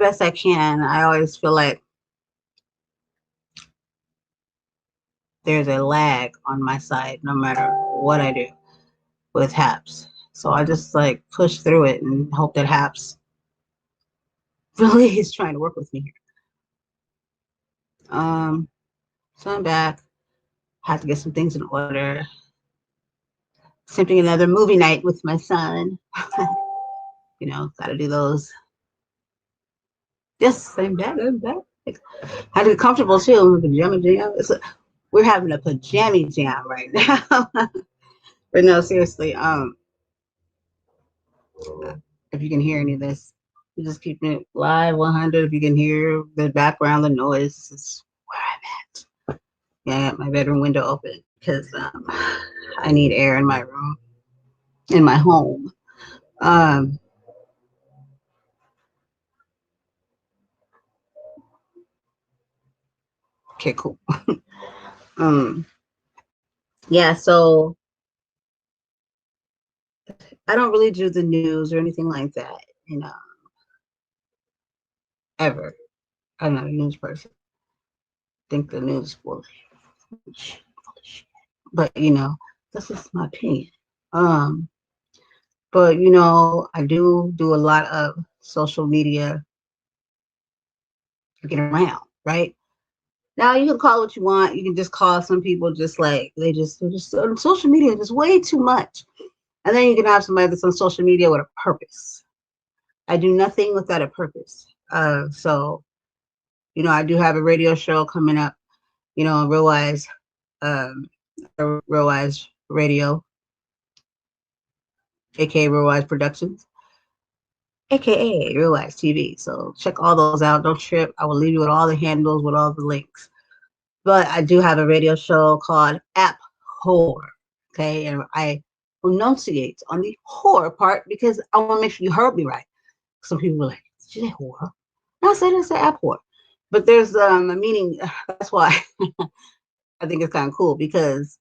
best I can. I always feel like there's a lag on my side no matter what I do with HAPS. So I just like push through it and hope that HAPS really is trying to work with me here. So I'm back. Have to get some things in order. Attempting another movie night with my son. You know, gotta do those. Yes, I'm back. I'm back. Had to get comfortable too. Pajama jam. We're having a pajama jam right now. But no, seriously. If you can hear any of this, you just keeping it live 100. If you can hear the background, the noise, it's where I'm at. Yeah, I got my bedroom window open because I need air in my room, in my home. Um, okay, cool. um, yeah, so I don't really do the news or anything like that, you know, ever. I'm not a news person. I think the news is full of shit. But you know, that's just my opinion. Um, but you know, I do a lot of social media to get around, right? Now you can call it what you want. You can just call some people just like they're just on social media just way too much. And then you can have somebody that's on social media with a purpose. I do nothing without a purpose. So you know, I do have a radio show coming up, you know, Real Wise, um, Real Wise Radio, aka Real Wise Productions, aka Real Wise TV. So check all those out. Don't trip. I will leave you with all the handles with all the links. But I do have a radio show called App Whore. Okay, and I enunciate on the whore part because I want to make sure you heard me right. Some people were like, "Did you say whore?" No, I said it's an app whore. But there's a meaning. That's why I think it's kind of cool because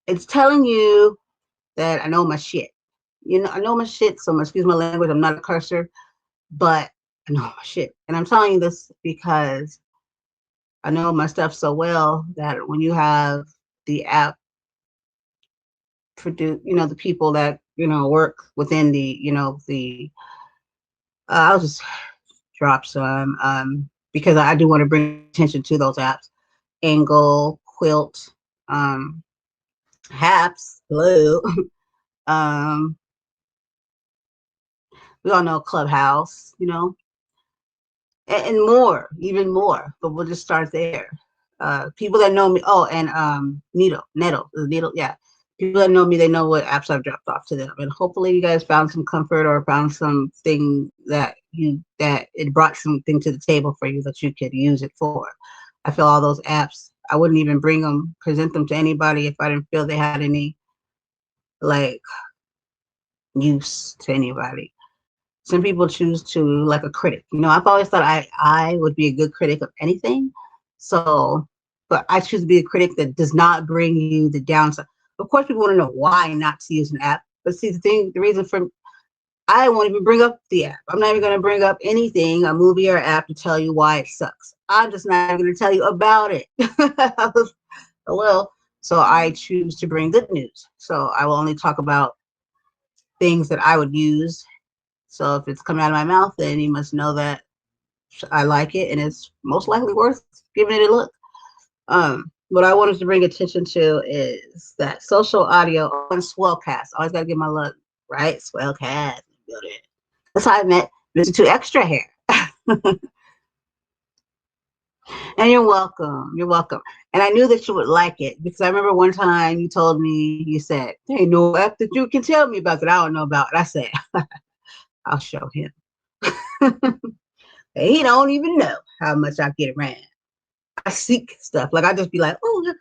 it's telling you that I know my shit. You know, I know my shit. So excuse my language. I'm not a cursor, but I know my shit. And I'm telling you this because I know my stuff so well that when you have the app produce, you know, the people that, you know, work within the, you know, the, I'll just drop some, because I do want to bring attention to those apps. Angle, Quilt, um, Haps, Blue, um, we all know Clubhouse, you know, and more, even more. But we'll just start there. People that know me. Oh, and Needle, yeah. People that know me, they know what apps I've dropped off to them, and hopefully, you guys found some comfort or found something that it brought something to the table for you that you could use it for. I feel all those apps. I wouldn't even present them to anybody if I didn't feel they had any like use to anybody. Some people choose to like a critic. You know, I've always thought I would be a good critic of anything. So, but I choose to be a critic that does not bring you the downside. Of course, people want to know why not to use an app. But see, the reason for I won't even bring up the app. I'm not even going to bring up anything, a movie or app, to tell you why it sucks. I'm just not going to tell you about it. Well, so I choose to bring good news. So I will only talk about things that I would use. So if it's coming out of my mouth, then you must know that I like it and it's most likely worth giving it a look. What I wanted to bring attention to is that social audio on Swellcast. Always got to give my love, right? Swellcast. That's how I met Mr. Two Extra Hair. And you're welcome. You're welcome. And I knew that you would like it because I remember one time you told me, you said, there ain't no app that you can tell me about that I don't know about. And I said, I'll show him. He don't even know how much I get around. I seek stuff. Like I just be like, oh,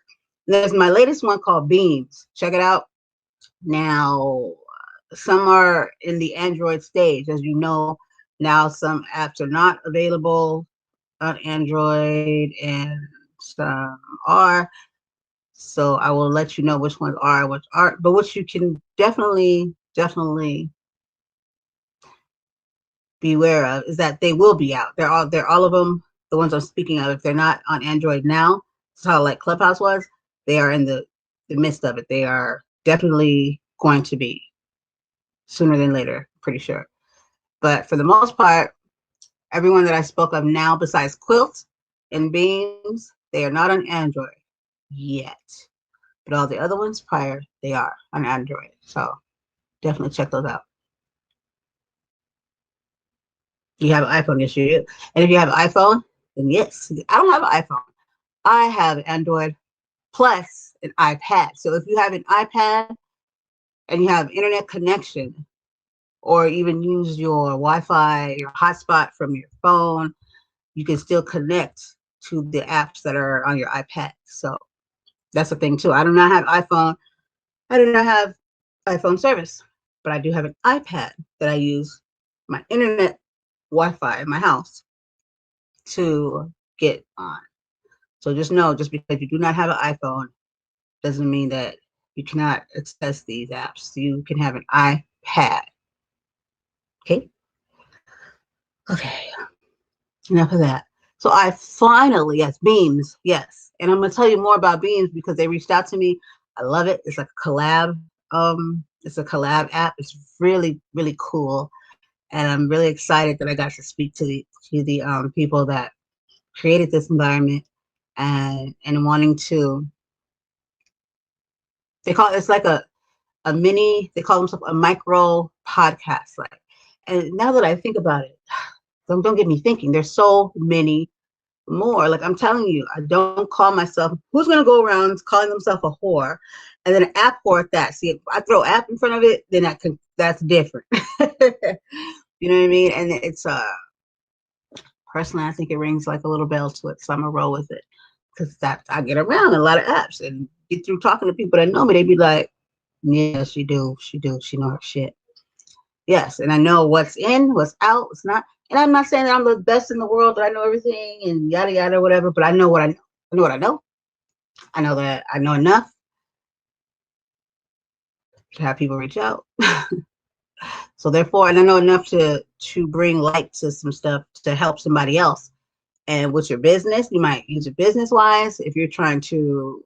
there's my latest one called Beams. Check it out. Now, some are in the Android stage. As you know, now some apps are not available on Android and some are. So I will let you know which ones are, which aren't, but which you can definitely beware of is that they will be out. They're all of them. The ones I'm speaking of, if they're not on Android now, it's how like Clubhouse was. They are in the midst of it. They are definitely going to be sooner than later. Pretty sure. But for the most part, everyone that I spoke of now, besides Quilt and Beams, they are not on Android yet. But all the other ones prior, they are on Android. So definitely check those out. You have an iPhone, yes, you do. And if you have an iPhone, then yes. I don't have an iPhone. I have Android plus an iPad. So if you have an iPad and you have internet connection, or even use your Wi-Fi, your hotspot from your phone, you can still connect to the apps that are on your iPad. So that's the thing too. I do not have iPhone. I do not have iPhone service, but I do have an iPad that I use my internet Wi-Fi in my house to get on. So just know, just because you do not have an iPhone doesn't mean that you cannot access these apps. You can have an iPad. Okay. Okay. Enough of that. So I finally, yes, Beams, yes. And I'm gonna tell you more about Beams because they reached out to me. I love it. It's a collab. It's a collab app. It's really, really cool. And I'm really excited that I got to speak to the people that created this environment and wanting to, they call it, it's like a mini, they call themselves a micro podcast. Like, and now that I think about it, don't get me thinking, there's so many more. Like I'm telling you, I don't call myself, who's gonna go around calling themselves a whore and then an app whore at that? See, if I throw app in front of it, then that's different. You know what I mean? And it's personally, I think it rings like a little bell to it, so I'm gonna roll with it because that I get around a lot of apps and get through talking to people that know me. They be like, "Yeah, she know her shit." Yes, and I know what's in, what's out, what's not. And I'm not saying that I'm the best in the world, that I know everything and yada yada whatever. But I know what I know. I know what I know. I know that I know enough to have people reach out. So therefore, and I know enough to bring light to some stuff to help somebody else. And with your business, you might use it business wise if you're trying to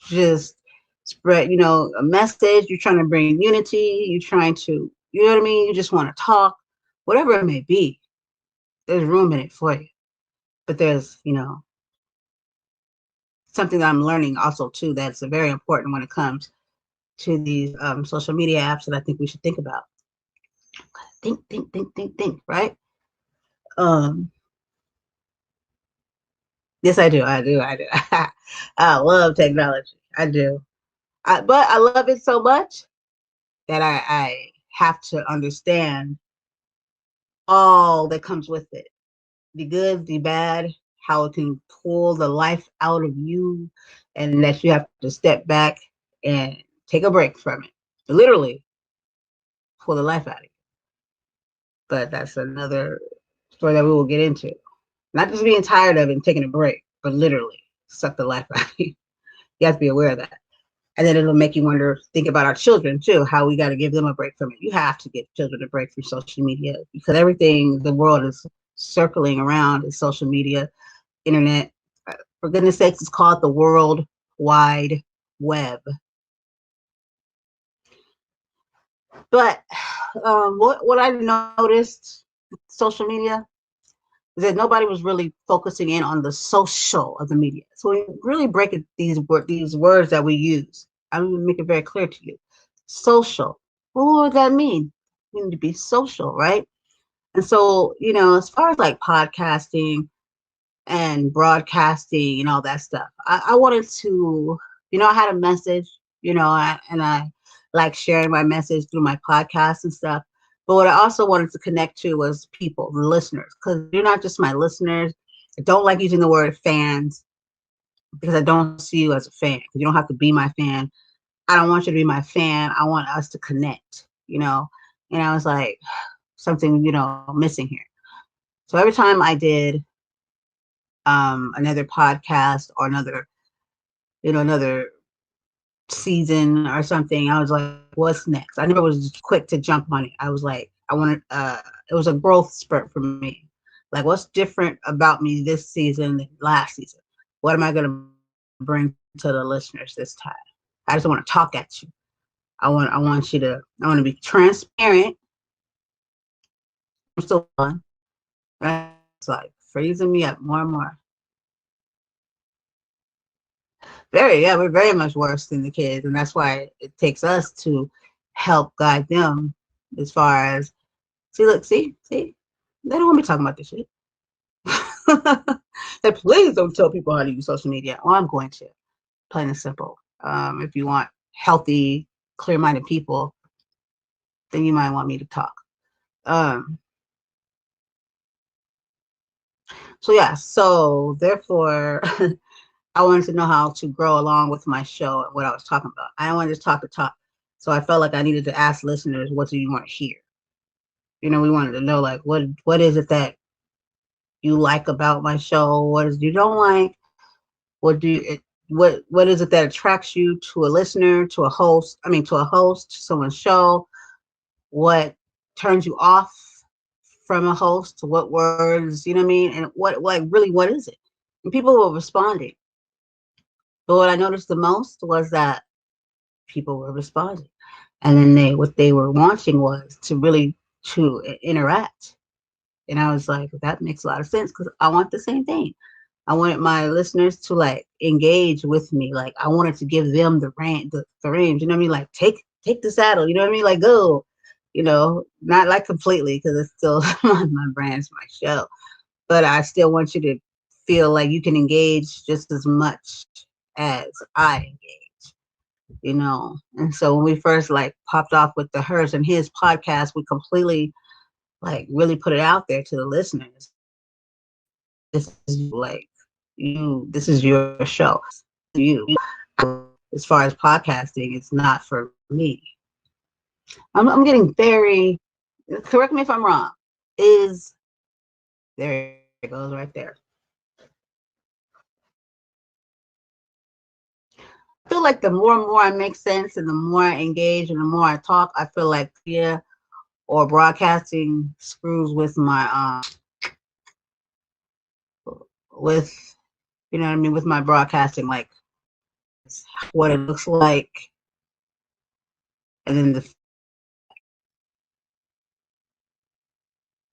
just spread, a message. You're trying to bring unity. You're trying to, you know what I mean. You just want to talk, whatever it may be. There's room in it for you. But there's, something that I'm learning also too that's very important when it comes to these social media apps that I think we should think about. Think, right? Um, yes, I do. I love technology. I do. But I love it so much that I have to understand all that comes with it. The good, the bad, how it can pull the life out of you, and that you have to step back and take a break from it. Literally pull the life out of you. But that's another story that we will get into. Not just being tired of it and taking a break, but literally suck the life out of you. You have to be aware of that. And then it'll make you wonder, think about our children too, how we got to give them a break from it. You have to give children a break from social media because everything the world is circling around is social media, internet. For goodness sakes, it's called the World Wide Web. But what I noticed, social media, is that nobody was really focusing in on the social of the media. So we really break it, these words that we use. I'm going to make it very clear to you. Social. Well, what does that mean? We need to be social, right? And so, as far as like podcasting and broadcasting and all that stuff, I wanted to, I had a message, and I like sharing my message through my podcast and stuff. But what I also wanted to connect to was people, the listeners, because you're not just my listeners. I don't like using the word fans because I don't see you as a fan. You don't have to be my fan. I don't want you to be my fan. I want us to connect. And I was like, something, missing here. So every time I did another podcast or another season or something, I was like, what's next? I never was quick to jump on it. I was like, I wanted it was a growth spurt for me. Like, what's different about me this season than last season? What am I going to bring to the listeners this time? I just want to talk at you. I want to be transparent. I'm still on. It's like freezing me up more and more. Yeah, we're very much worse than the kids, and that's why it takes us to help guide them as far as see, they don't want me talking about this shit. Say, please don't tell people how to use social media. Oh, I'm going to, plain and simple. If you want healthy, clear-minded people, then you might want me to talk. Um, so yeah, so therefore, I wanted to know how to grow along with my show and what I was talking about. I don't want to just talk to talk. So I felt like I needed to ask listeners, what do you want to hear? We wanted to know, like, what is it that you like about my show? What is you don't like? What do you what is it that attracts you to a listener, to a host? I mean, to a host, to someone's show? What turns you off from a host? What words? You know what I mean? And what like really what is it? And people were responding. But what I noticed the most was that people were responding, and then what they were wanting was to interact. And I was like, that makes a lot of sense because I want the same thing. I wanted my listeners to like engage with me. Like I wanted to give them the range. You know what I mean? Like take the saddle. You know what I mean? Like go. Not like completely because it's still my brand's my show, but I still want you to feel like you can engage just as much as I engage. And so when we first like popped off with the hers and his podcast, we completely like really put it out there to the listeners. This is like this is your show. You as far as podcasting, it's not for me. I'm getting very, correct me if I'm wrong, is there it goes right there. I feel like the more and more I make sense and the more I engage and the more I talk, I feel like or broadcasting screws with my with you know what I mean, with my broadcasting, like what it looks like, and then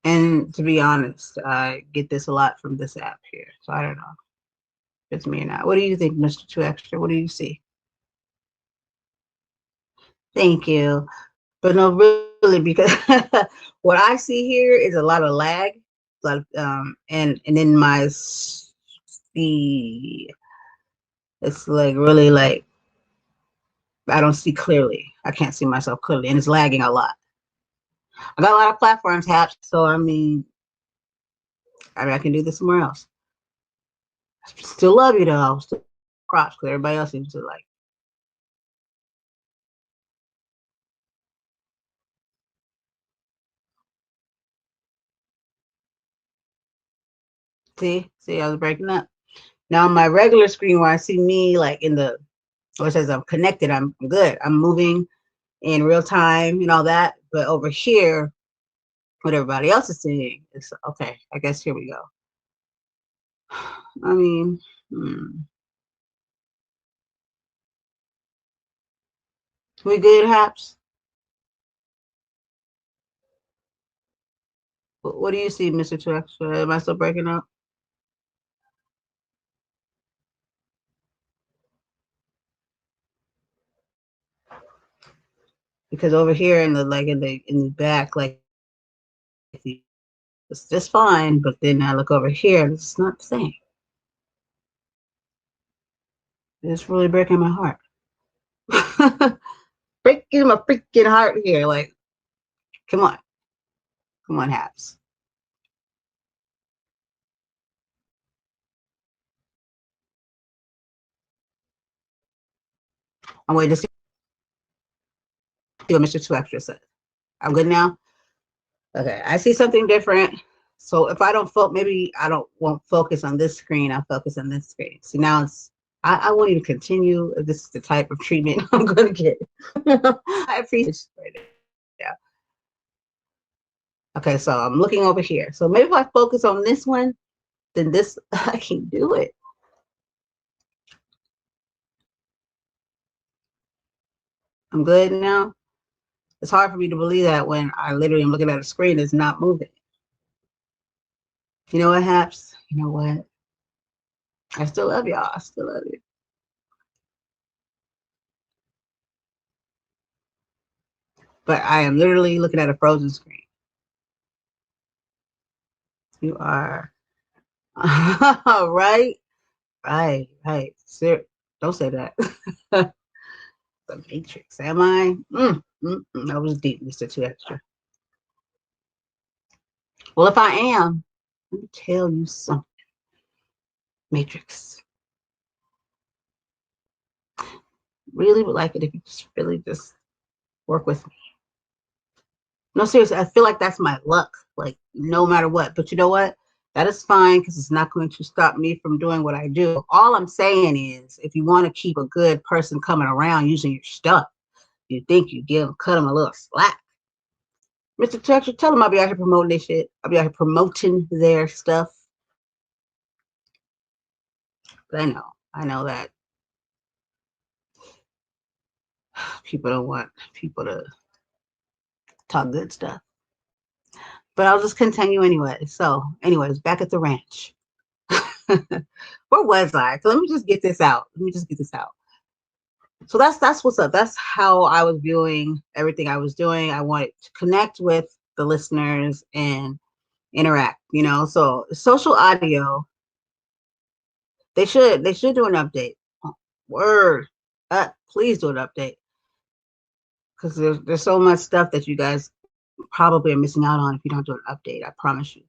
and to be honest, I get this a lot from this app here, so I don't know if it's me or not. What do you think, Mr. Two Extra? What do you see? Thank you. But no, really, because what I see here is a lot of lag, like and then the it's like really like I don't see clearly. I can't see myself clearly, and it's lagging a lot. I got a lot of platforms hacked, so I mean I can do this somewhere else. I still love you though. Still props because everybody else seems to like. See, I was breaking up. Now on my regular screen where I see me like in the or it says I'm connected, I'm good. I'm moving in real time and all that. But over here, what everybody else is seeing is okay. I guess here we go. I mean, we good, Haps? What do you see, Mr. Trucks? Am I still breaking up? Because over here in the back, like it's just fine. But then I look over here, and it's not the same. It's really breaking my heart. Breaking my freaking heart here. Like, come on, Haps. I'm waiting to see what Mr. Two Extra said. I'm good now. Okay, I see something different. So if I don't maybe I don't won't focus on this screen. I'll focus on this screen. See now I want you to continue. If this is the type of treatment I'm going to get. I appreciate it right now. Okay, so I'm looking over here. So maybe if I focus on this one, then this, I can do it. I'm good now. It's hard for me to believe that when I literally am looking at a screen that's not moving. You know what, Haps? You know what? I still love y'all. I still love you. But I am literally looking at a frozen screen. You are right, right. Don't say that. The Matrix, am I? That was deep, Mr. Two Extra. Well, if I am, let me tell you something. Matrix. Really would like it if you just really just work with me. No, seriously, I feel like that's my luck, like no matter what. But you know what? That is fine because it's not going to stop me from doing what I do. All I'm saying is if you want to keep a good person coming around using your stuff, you think you cut them a little slack. Mr. Texture, tell them I'll be out here promoting this shit. I'll be out here promoting their stuff. But I know that people don't want people to talk good stuff. But I'll just continue anyway. So, anyways, back at the ranch. Where was I? So let me just get this out. So that's what's up. That's how I was viewing everything I was doing. I wanted to connect with the listeners and interact, So social audio, they should do an update. Word. Please do an update. Because there's so much stuff that you guys probably are missing out on if you don't do an update. I promise you.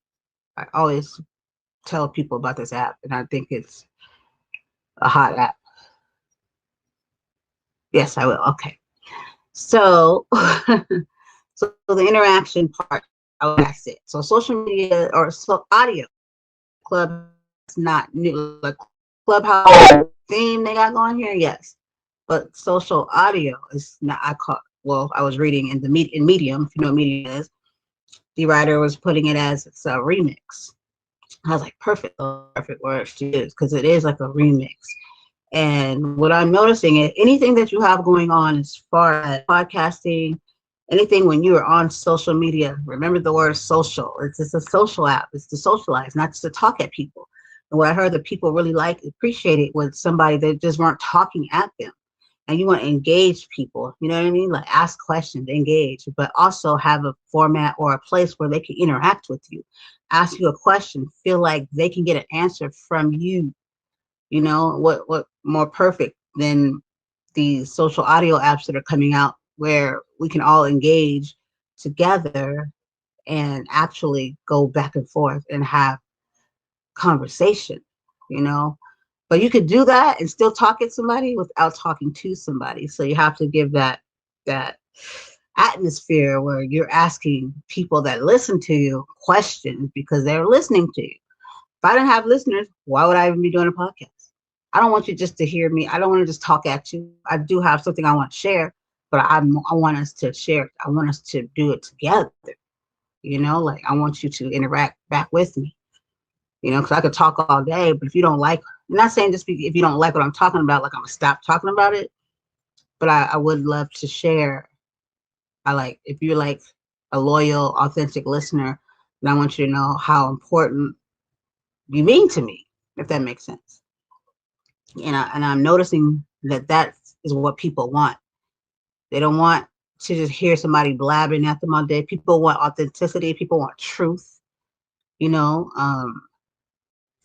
I always tell people about this app, and I think it's a hot app. Yes, I will. Okay. So, so the interaction part, that's it. So social media or so audio club is not new. Like Clubhouse theme they got going here, yes. But social audio is not. I was reading in Medium, if you know what Medium is. The writer was putting it as it's a remix. I was like, perfect words to use because it is like a remix. And what I'm noticing is anything that you have going on as far as podcasting, anything when you are on social media, remember the word social. It's just a social app. It's to socialize, not just to talk at people. And what I heard that people really appreciate it was somebody that just weren't talking at them. And you want to engage people, you know what I mean? Like ask questions, engage, but also have a format or a place where they can interact with you, ask you a question, feel like they can get an answer from you. What more perfect than these social audio apps that are coming out where we can all engage together and actually go back and forth and have conversation, you know? But you could do that and still talk at somebody without talking to somebody. So you have to give that atmosphere where you're asking people that listen to you questions because they're listening to you. If I didn't have listeners, why would I even be doing a podcast? I don't want you just to hear me. I don't want to just talk at you. I do have something I want to share, but I want us to share. I want us to do it together. Like I want you to interact back with me. Because I could talk all day, but if you don't like, I'm not saying just if you don't like what I'm talking about, like I'm gonna stop talking about it. But I would love to share. If you're like a loyal, authentic listener, then I want you to know how important you mean to me, if that makes sense. And I'm noticing that is what people want. They don't want to just hear somebody blabbing at them all day. People want authenticity. People want truth.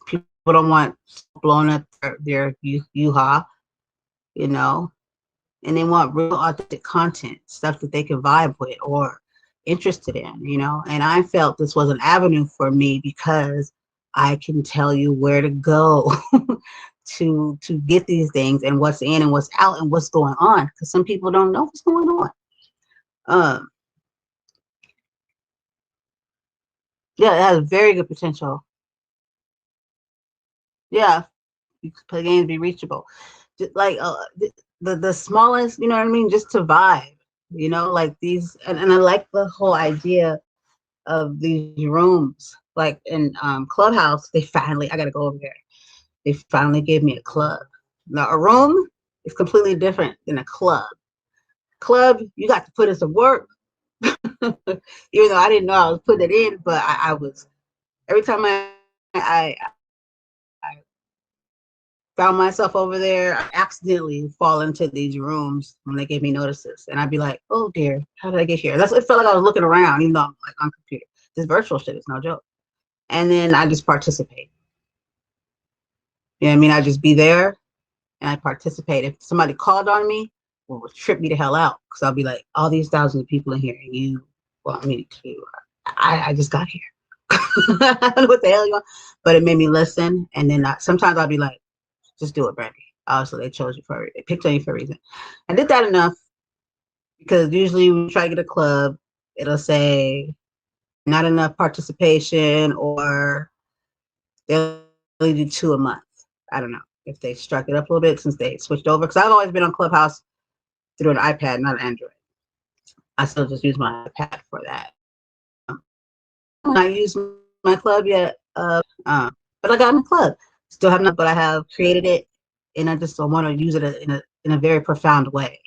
People don't want blowing up their yoo-ha, and they want real authentic content, stuff that they can vibe with or interested in, And I felt this was an avenue for me because I can tell you where to go to get these things and what's in and what's out and what's going on, because some people don't know what's going on. Yeah, it has very good potential. Yeah, you could play games, be reachable, just like the smallest, you know what I mean, just to vibe, like these, and I like the whole idea of these rooms. Like in Clubhouse, they finally, I gotta go over there. They finally gave me a club. Now a room is completely different than a club. Club, you got to put in some work. Even though I didn't know I was putting it in, but I was every time I found myself over there, I accidentally fall into these rooms when they gave me notices. And I'd be like, oh dear, how did I get here? It felt like I was looking around, even though I'm like on computer. This virtual shit is no joke. And then I just participate. You know what I mean? I just be there and I participate. If somebody called on me, well, it would trip me the hell out. Because I'll be like, all these thousands of people in here and you want me to I just got here. I don't know what the hell you want. But it made me listen. And then sometimes I'll be like, just do it, Brandy. Obviously, they chose you for it. They picked on you for a reason. I did that enough because usually when you try to get a club, it'll say not enough participation or they'll only do 2 a month. I don't know if they struck it up a little bit since they switched over. Because I've always been on Clubhouse through an iPad, not an Android. I still just use my iPad for that. I use my club yet, but I got my club. Still have not, but I have created it, and I just don't want to use it in a very profound way.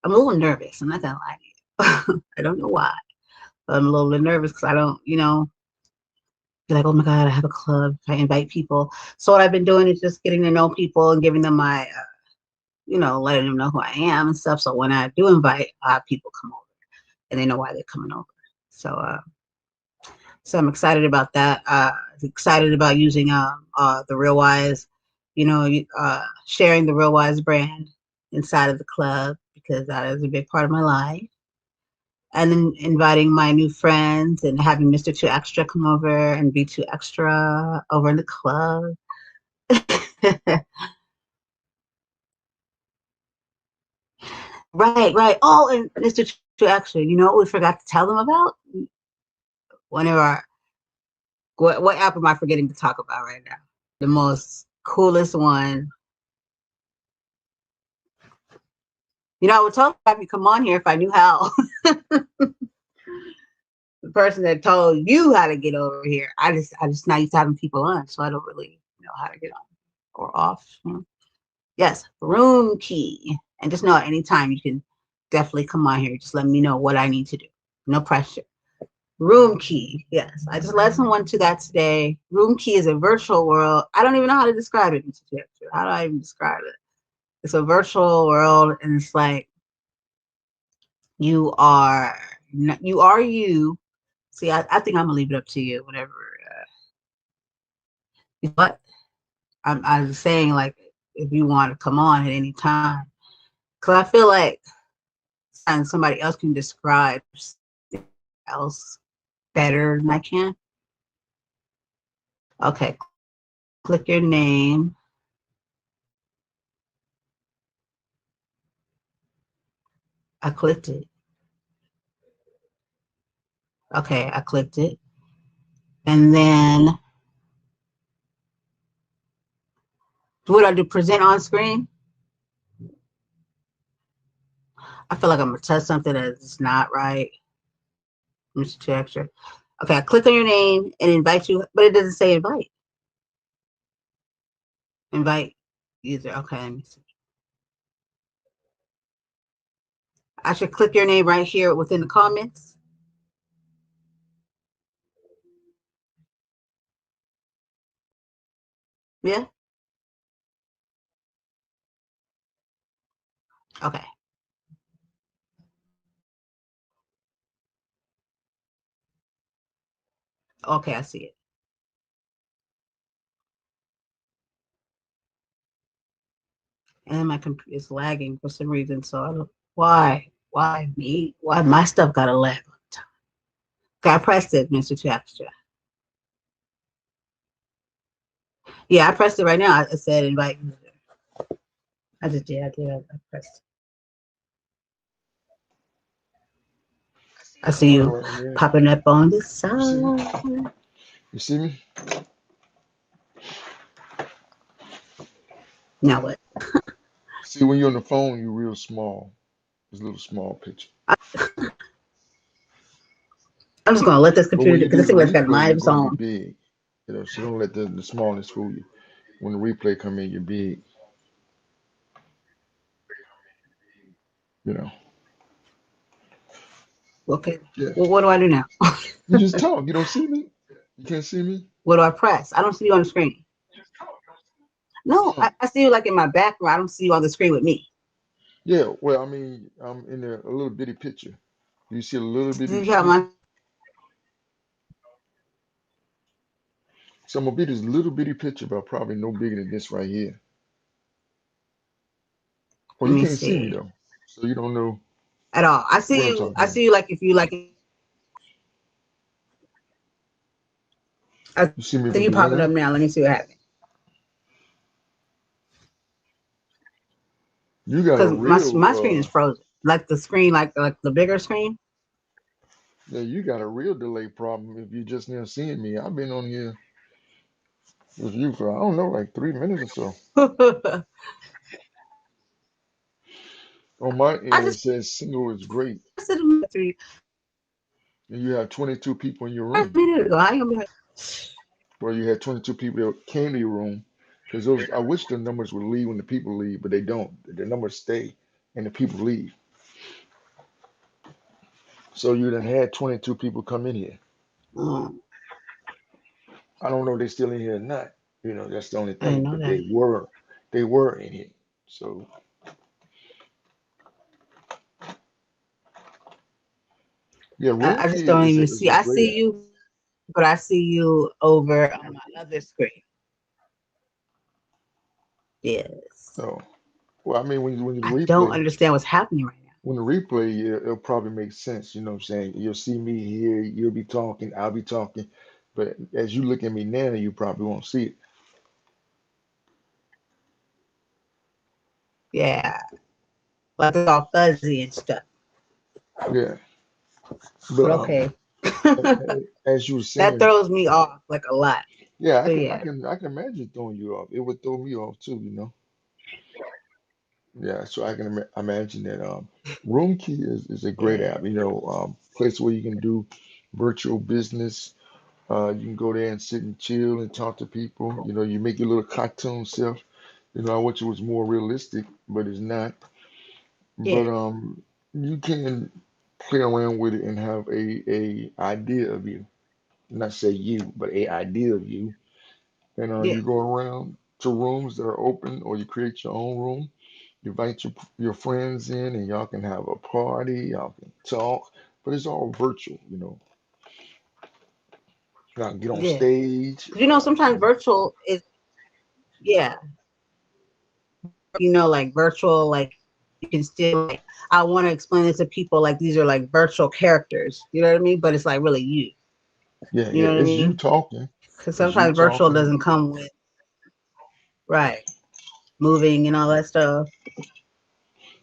I'm a little nervous. I'm not gonna lie to you. I don't know why. But I'm a little bit nervous because I don't, be like, oh my God, I have a club. I invite people. So what I've been doing is just getting to know people and giving them my, letting them know who I am and stuff. So when I do invite, I have people come over, and they know why they're coming over. So I'm excited about that. Excited about using the Real Wise, sharing the Real Wise brand inside of the club because that is a big part of my life. And then inviting my new friends and having Mr. Two Extra come over and be Two Extra over in the club. Right. Oh, and Mr. Two Extra, you know what we forgot to tell them about? One of our what app am I forgetting to talk about right now? The most coolest one. I would tell you come on here if I knew how. The person that told you how to get over here. I just not used to having people on, so I don't really know how to get on or off. Yes, room key. And just know at any time you can definitely come on here. Just let me know what I need to do. No pressure. Room key. Yes, I just led someone to that today. Room key is a virtual world. I don't even know how to describe it. How do I even describe it? It's a virtual world, and it's like you are you. See, I think I'm gonna leave it up to you. Whatever. But I was saying like if you want to come on at any time, because I feel like and somebody else can describe else better than I can. Okay, click your name. I clicked it. Okay, I clicked it. And then what do I do? Present on screen? I feel like I'm gonna touch something that's not right. Mr. Two Extra. Okay, I click on your name and invite you, but it doesn't say invite. Invite user. Okay, let me see. I should click your name right here within the comments. Yeah. Okay. Okay, I see it. And my computer is lagging for some reason. So I don't why me? Why my stuff gotta lag all the time? Okay, I pressed it, Mr. Two Extra. Yeah, I pressed it right now. I said invite user. I just did. I pressed. I see you popping up on the side. You see me? Now what? See, when you're on the phone, you're real small. It's a little small picture. I'm just gonna let this But when computer do you because do this the thing has got a replay, mind you're of its going to be own. big. So don't let the smallness fool you. When the replay come in, you're big. You know. Okay. Yeah. Well, what do I do now? You just talk. You don't see me. You can't see me. What do I press? I don't see you on the screen. No, Oh. I see you like in my background. I don't see you on the screen with me. Yeah. Well, I mean, I'm in a little bitty picture. You see a little Do bitty you have my? picture. So I'm gonna be this little bitty picture, but probably no bigger than this right here. Well, Let you me can't see me see. though, so you don't know At all. I see what I'm you. talking I about. see you like if you like. I You see me see from you popping up behind. now. Let me see what happens. You got a Because my screen real is frozen. Like the screen, like the bigger screen. yeah, you got a real delay problem if you just now seeing me. I've been on here with you for I don't know, like 3 minutes or so. I On my end, it just says single is great, posted a minute to you and you have 22 people in your a room. minute ago. How you gonna be like, Well, you had 22 people that came to your room because those. I wish the numbers would leave when the people leave, but they don't. The numbers stay, and the people leave. So you done had 22 people come in here. oh, I don't know if they're still in here or not. That's the only I didn't thing. know But that. they were in here. So yeah, room I just key don't is a, even is see. a I great see app. you, but I see you over on my other screen. Yes. So well, I mean, when you I don't replay, understand what's happening right now. when the replay, yeah, it'll probably make sense. You know what I'm saying? You'll see me here. You'll be talking. I'll be talking. But as you look at me now, you probably won't see it. Yeah, like it's all fuzzy and stuff. Yeah. But But okay, as you were that saying, throws me off like a lot. yeah, I But can I yeah, can I can imagine throwing you off. It would throw me off too. Yeah, so I can imagine that Room Key is a great yeah, app, place where you can do virtual business. You can go there and sit and chill and talk to people. You make your little cartoon self. I wish it was more realistic, but it's not. yeah, But you can play around with it and have a idea of you. Not say you, but a idea of you. And yeah, you go around to rooms that are open, or you create your own room. You invite your friends in, and y'all can have a party. Y'all can talk, but it's all virtual. Y'all can get on yeah. stage. Because sometimes virtual is yeah. Like virtual, like you can still like. I want to explain it to people like these are like virtual characters. You know what I mean? But it's like really you. Yeah, You yeah, know what I it's you mean? talking. Because It's you sometimes virtual talking. doesn't come with right moving and all that stuff.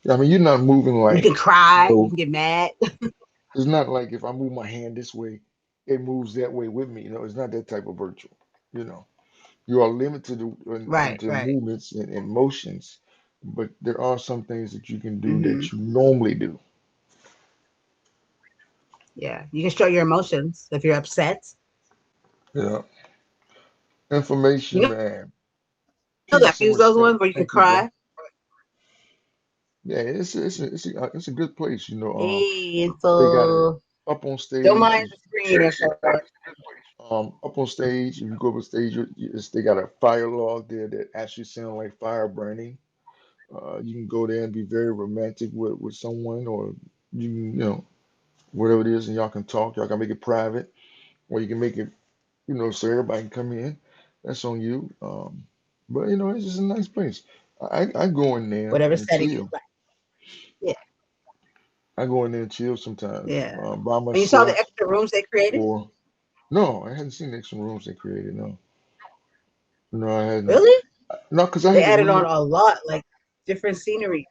I mean, you're not moving You like, can cry. You you can get mad. it's not like if I move my hand this way, it moves that way with me. It's not that type of virtual. You know, you are limited Right, into right. movements and motions, but there are some things that you can do Hmm. that you normally do. Yeah, you can show your emotions if you're upset. Yeah, You information, know, man. that Peace and use those respect. ones where you can Thank you, bro. cry. Yeah, it's a good place. Hey, and They got it so up on don't stage. mind the screen and so forth. Up on stage. If you go up on stage, they got a fire log there that actually sound like fire burning. You can go there and be very romantic with someone, or whatever it is, and y'all can talk. Y'all can make it private, or you can make it, so everybody can come in. That's on you. But it's just a nice place. I go in there Whatever and setting you chill. like. Yeah, I go in there and chill sometimes yeah. by And you saw the myself, extra rooms they created? or no, I hadn't seen the extra rooms they created. No, no, I hadn't. Really? No, because I They had to added on move. a lot, like different scenery.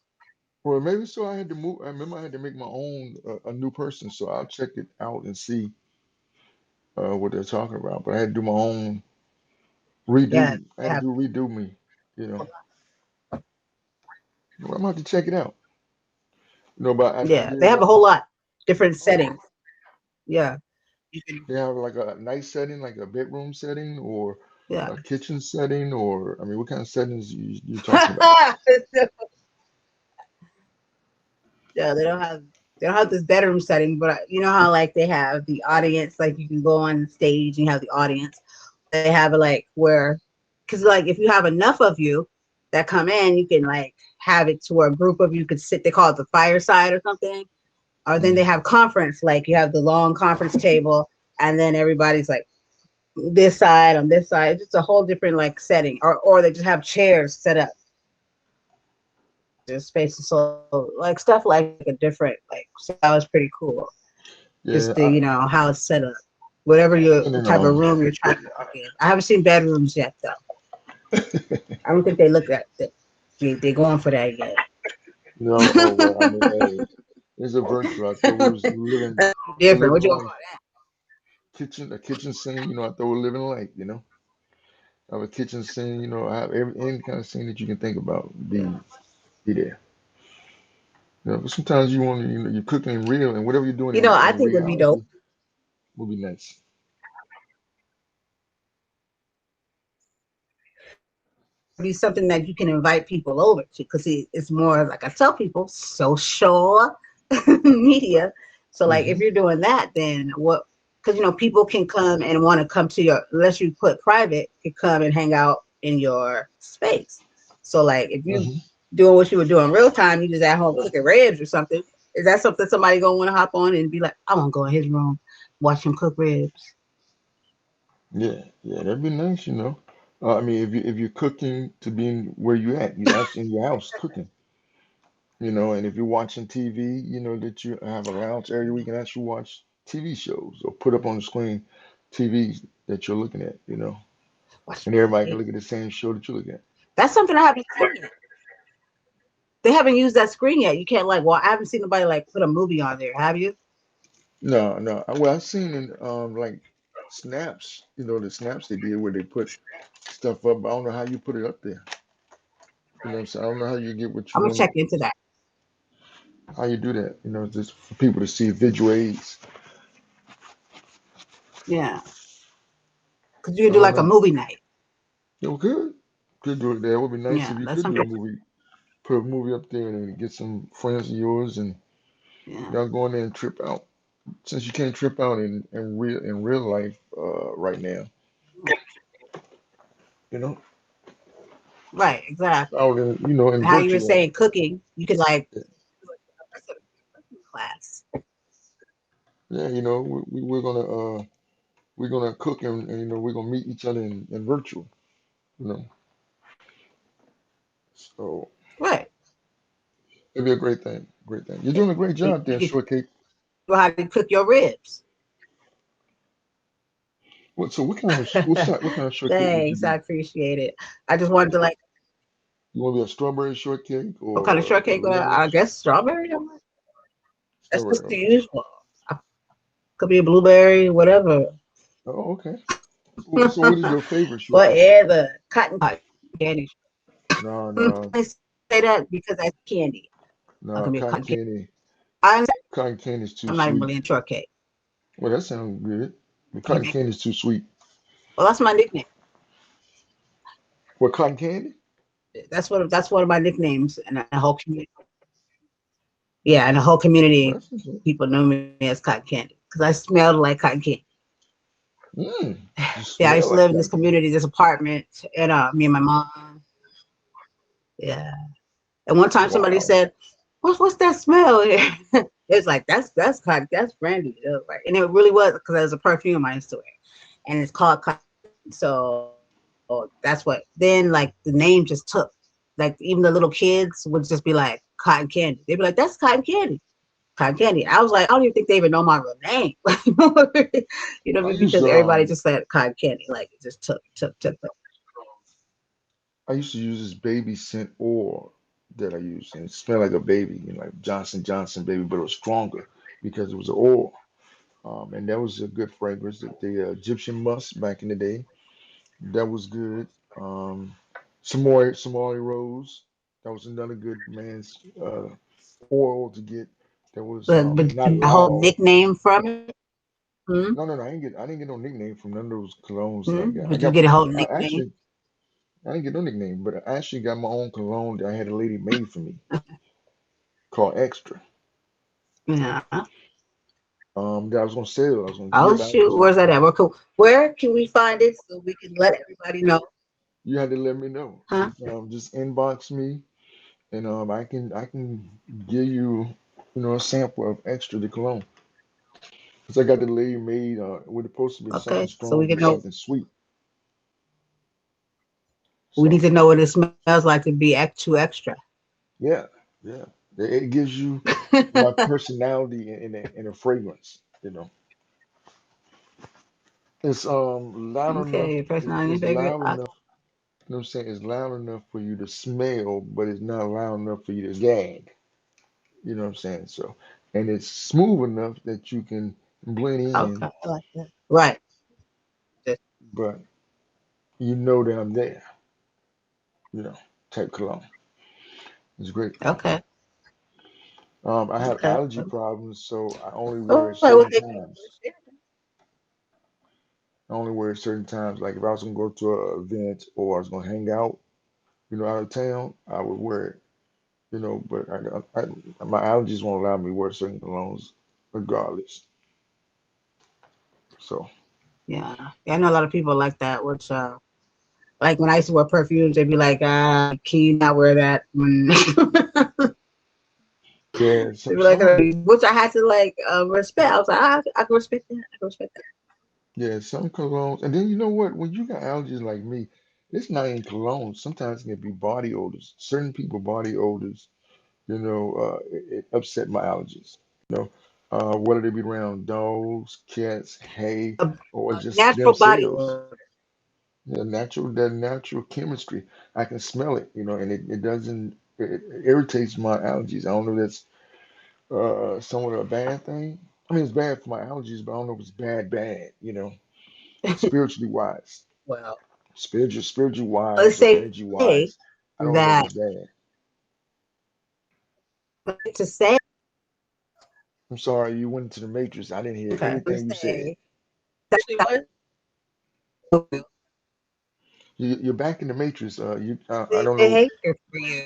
Well, maybe so. I had to move. I remember I had to make my own a new person, so I'll check it out and see what they're talking about. But I had to do my own Yeah, redo. I they had to have do redo me. You know, well, I'm gonna have to check it out. But I yeah, did. they have a whole lot different settings. Yeah. You They can, have like a nice setting, like a bedroom setting, or a yeah. kitchen setting, or I mean, what kind of settings you talking about? Yeah, they don't have this bedroom setting, but you know how like they have the audience, like you can go on stage and you have the audience. They have it like where, because like if you have enough of you that come in, you can like have it to where a group of you could sit. They call it the fireside or something. Or then they Hmm. have conference, like you have the long conference table, and then everybody's like this side on this side. It's just a whole different like setting. Or they just have chairs set up. There's spaces, so like stuff like a different like. So that was pretty cool. Just Yeah, the how it's set up, whatever I've your been in type of room you're trying to book in. I haven't seen bedrooms yet though. I don't think they look at that. They're going for that yet. no, oh well, I mean, hey, it's a virtue. I thought we were Different. What living you gonna life. call that? A kitchen scene, I thought we're living life. I have a kitchen scene, I have any kind of scene that you can think about be there. But sometimes you want to, you're cooking in real, and whatever you're doing I in think would be dope. reality will be nice. Be something that you can invite people over to because it's more like I tell people social media. So like if Hmm. you're doing that, then what? Because people can come and want to come to your unless you put private, can come and hang out in your space. So like if you Hmm. doing what you were doing real time, you just at home cooking ribs or something. Is that something somebody gonna want to hop on and be like, I want to go in his room, watch him cook ribs? Yeah, yeah, that'd be nice. I mean, if you're cooking to be in where you at, you actually in your house cooking. And if you're watching TV, that you have a lounge area where you can actually watch TV shows or put up on the screen TV that you're looking at, Watch and everybody can look at the same show that you're looking at. That's something I haven't seen yet. They haven't used that screen yet. You can't like. Well, I haven't seen nobody like put a movie on there. Have you? No, no. Well, I've seen in like snaps, the snaps they did where they put stuff up. I don't know how you put it up there. You know what I'm saying? I don't know how you get what you I'm gonna want, check into that. how you do that. Just for people to see visual aids. Yeah, because you I can do don't like a know. movie night. You could do it there. It would be nice Yeah, if you that's could do a something. movie, put a movie up there and get some friends of yours and Yeah, y'all go in there and trip out. Since you can't trip out in real life right now, you know, right, exactly. out in How you were virtual. saying cooking, you could like class. Yeah, we're gonna cook and we're gonna meet each other in virtual. You know, so Right. it'd be a great thing. Great thing. You're doing a great job You there, can Shortcake. know how to cook your ribs. So what kind of shortcake would you Thanks, I be? appreciate it. I just wanted to like You want to be a strawberry shortcake what kind of or a shortcake? vanilla I guess strawberry. That's strawberry? just the Okay. usual. Could be a blueberry, whatever. Oh, okay. So what is your favorite But shortcake? yeah, the cotton candy. No, I no, say that because that's candy. I can be no. a cotton Cotton candy. candy. I'm Cotton candy is too I'm not even sweet. really in shortcake. Well, that sounds good. The cotton Okay. candy is too sweet. Well, that's my nickname. What cotton candy? That's one of my nicknames in the whole community. Yeah, and the whole community, Well, that's okay. people know me as cotton candy because I smelled like cotton candy. You Yeah, I used smell to live like in this cotton candy. community, this apartment, and me and my mom. Yeah, and one time somebody Wow. said, "What's that smell?" It's like that's cotton, that's brandy. It was like, and it really was because it was a perfume I used to wear, and it's called cotton. So that's what. Then like the name just took. Like even the little kids would just be like cotton candy. They'd be like, "That's cotton candy." Cotton candy. I was like, I don't even think they even know my real name. I used Because to everybody just said cotton candy. Like it just took. I used to use this baby scent oil that I used, and it smelled like a baby, like Johnson Johnson baby, but it was stronger because it was an oil. And that was a good fragrance. The Egyptian musk back in the day, that was good. Um, Somali Rose, that was another good man's oil to get. That was But not a whole loud. nickname from it. Hmm? No, no, no. I didn't get no nickname from none of those colognes that I Hmm? got. I But you got get a whole nickname. actually I didn't get no nickname, but I actually got my own cologne that I had a lady made for me called Extra. Yeah. That I was gonna sell. I was gonna Oh give out. shoot, This was where's that at? Where can we find it so we can let everybody know? you had to let me know. Huh? Just inbox me, and I can give you a sample of Extra the cologne. Cause I got the lady made with it supposed to be something Okay, so we strong can and know. something sweet. We need So to know what it smells like to be too extra. yeah, yeah. It gives you my personality in a fragrance. It's loud enough. Okay, personality It's favorite. loud enough. You know what I'm saying? It's loud enough for you to smell, but it's not loud enough for you to gag. You know what I'm saying? So, and it's smooth enough that you can blend Okay, in, I like that. Right. Just- but you know that I'm there. You know, type cologne. It's great. Okay. I have Okay. allergy problems, so I only wear it Oh, well, certain thank you for times. sharing. I only wear it certain times. Like if I was gonna go to an event or I was gonna hang out, out of town, I would wear it. But my allergies won't allow me to wear certain colognes regardless. So Yeah. Yeah, I know a lot of people like that, which like when I used to wear perfumes, they'd be like, can you not wear that when yeah, they'd some be like, some which I had to like respect. I was like, I can respect that. I can respect that. yeah, some colognes. And then you know what? When you got allergies like me, it's not in cologne. Sometimes it can be body odors. Certain people body odors, it upset my allergies. You know, whether they be around dogs, cats, hay, or A just natural body themselves. odor. That natural chemistry. I can smell it, and it doesn't, it irritates my allergies. I don't know if that's somewhat a bad thing. I mean, it's bad for my allergies, but I don't know if it's bad, spiritually wise. Well, Spiritual let's wise or say energy wise. I don't know if that it's bad. to say I'm sorry, you went into the matrix. I didn't hear okay, to anything you said. say actually what You're back in the matrix. I they don't know. hate it for you.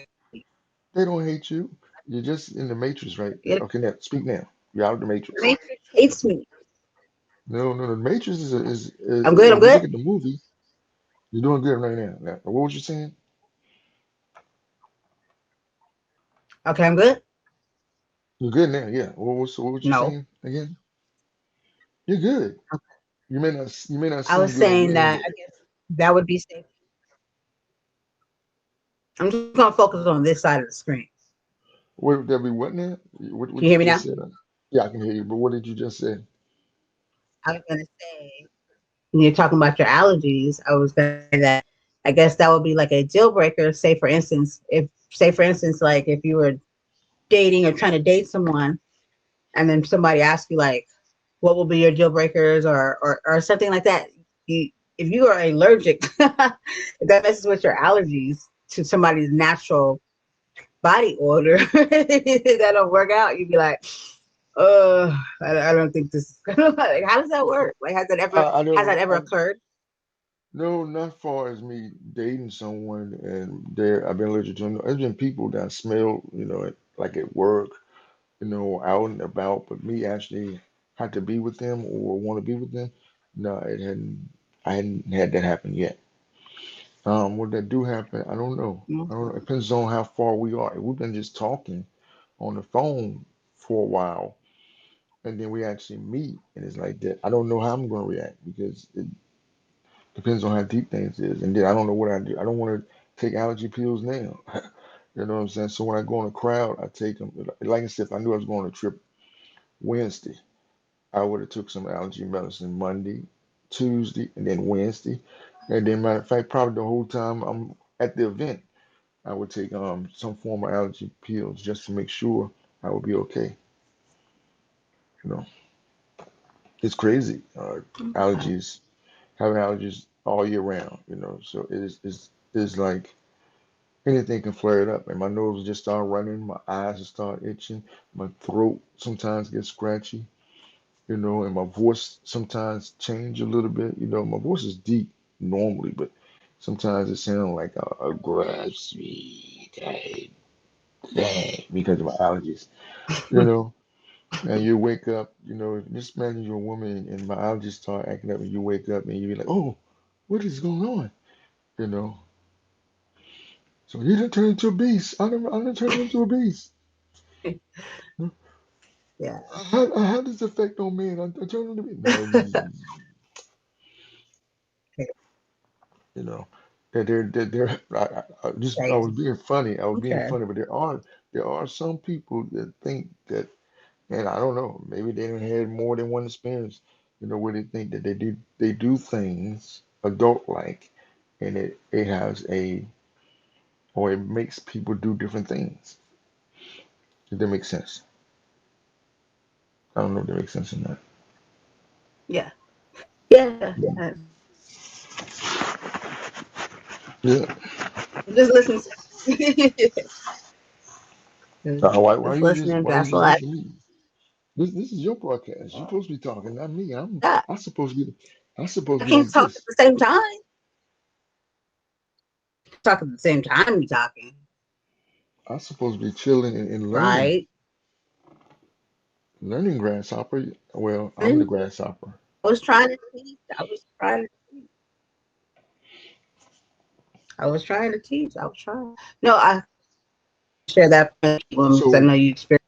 They don't hate you. You're just in the matrix, right? You know, Okay, now speak now. You're out of the the matrix. Matrix hates me. No, no, no. The matrix I'm good. I'm if you good. look at the movie, you're doing good right now. Now, what was you saying? Okay, I'm good. You're good now. Yeah. What was you No, saying again? You're good. You may not I was seem good on saying your end, that but I guess that would be safe. I'm just gonna focus on this side of the screen. what would that be? What now? What Can you you hear me just now? said? Yeah, I can hear you. But what did you just say? I was gonna say when you're talking about your allergies, I was gonna say that I guess that would be like a deal breaker. Say for instance, like if you were dating or trying to date someone, and then somebody asks you like, "What will be your deal breakers?" or something like that. If you are allergic, if that messes with your allergies to somebody's natural body odor that don't work out, you'd be like, I don't think this is like, how does that work? Like, I has that don't. ever occurred? No, not far as me dating someone and there I've been allergic to them. There's been people that I smell, like at work, out and about, but me actually had to be with them or want to be with them. No, I hadn't had that happen yet. Would that do happen? I don't know. I don't know. It depends on how far we are. If we've been just talking on the phone for a while, and then we actually meet, and it's like that. I don't know how I'm going to react because it depends on how deep things is, and then I don't know what I do. I don't want to take allergy pills now. You know what I'm saying? So when I go in a crowd, I take them. Like I said, if I knew I was going on a trip Wednesday, I would have took some allergy medicine Monday, Tuesday, and then Wednesday. And then matter of fact, probably the whole time I'm at the event, I would take some form of allergy pills just to make sure I would be okay. You know, it's crazy. Okay. Allergies, having allergies all year round. So it's like anything can flare it up, and my nose will just start running, my eyes will start itching, my throat sometimes gets scratchy. and my voice sometimes change a little bit. My voice is deep normally, but sometimes it sounds like a grassy because of my allergies. You know, and you wake up. Just imagine you're a woman and my allergies start acting up, and you wake up and you're like, oh, what is going on? You know, so you didn't turn into a beast. I didn't turn into a beast. Yeah. How does this affect on men? I turned into a beast. No, Okay. you know that they're I Right. was being funny. I was being Okay. funny, but there are some people that think that, and I don't know, maybe they done had more than one experience, where they think that they do things adult like, and it has a or it makes people do different things. If that makes sense. I don't know if that makes sense or not. Yeah. Yeah. Yeah. I'm Yeah. just listening. Why Just you just listening. why you That's just all I listen to me? This is your broadcast. You're supposed to be talking, not me. got. I supposed to be I supposed I to be can't like talk at this. the same time. Talk at the same time. You talking, I supposed to be chilling and learning. right? Learning grasshopper. Well, I'm the And grasshopper. I was trying to teach. I was trying. I was trying to teach. I was trying. No, I share that with people because I So know you experienced.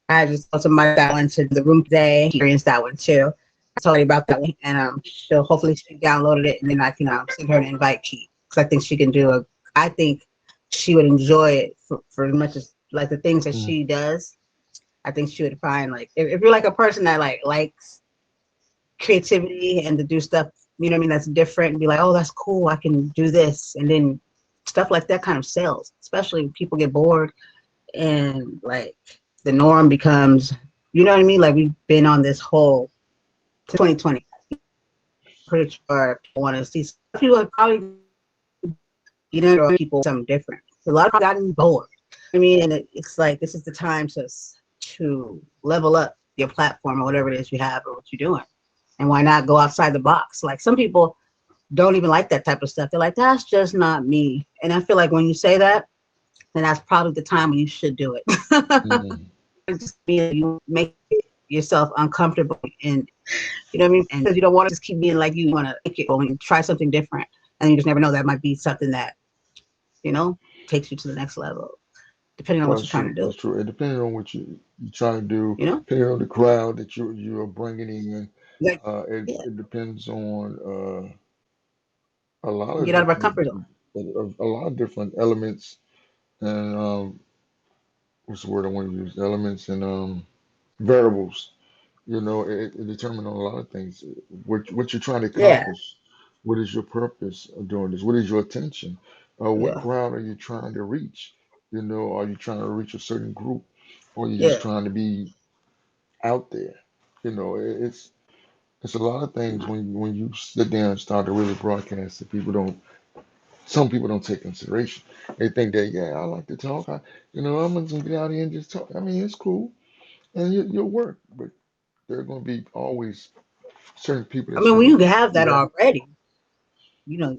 I just saw somebody that went to the room today. Experienced that one too. I told her about that one, and she'll hopefully she downloaded it, and then I can send her an invite key because I think she can do a. I think she would enjoy it for as much as like the things that mm, she does. I think she would find like if you're like a person that like likes creativity and to do stuff, you know what I mean, that's different and be like, oh, that's cool, I can do this. And then stuff like that kind of sells, especially when people get bored and like the norm becomes, you know what I mean? Like we've been on this whole 2020. Pretty sure people want to see. Some people have probably, you know, people something different. A lot of people gotten bored. I mean, and it's like this is the time to level up your platform or whatever it is you have or what you're doing. And why not go outside the box? Like some people don't even like that type of stuff. They're like, that's just not me. And I feel like when you say that, then that's probably the time when you should do it. mm, Just you make yourself uncomfortable and you know what I mean? And because you don't want to just keep being like you want to make it and try something different. And you just never know that might be something that, you know, takes you to the next level, depending on well, what that's you're trying to true. do. That's true. It depends on what you're trying to do, You know? depending on the crowd that you are bringing in. Like yeah, It depends on a lot of get out of our different comfort zone. a lot of different elements and what's the word I want to use? Elements and variables. It determines on a lot of things. What you're trying to Yeah, accomplish. What is your purpose of doing this? What is your attention? What yeah, crowd are you trying to reach? Are you trying to reach a certain group, or are you just yeah. trying to be out there? It's a lot of things when you sit down and start to really broadcast that some people don't take consideration. They think that, yeah, I like to talk. I'm gonna get out here and just talk. I mean, it's cool and you'll work, but there are going to be always certain people I that's mean, going when to you have be that like, already, you know,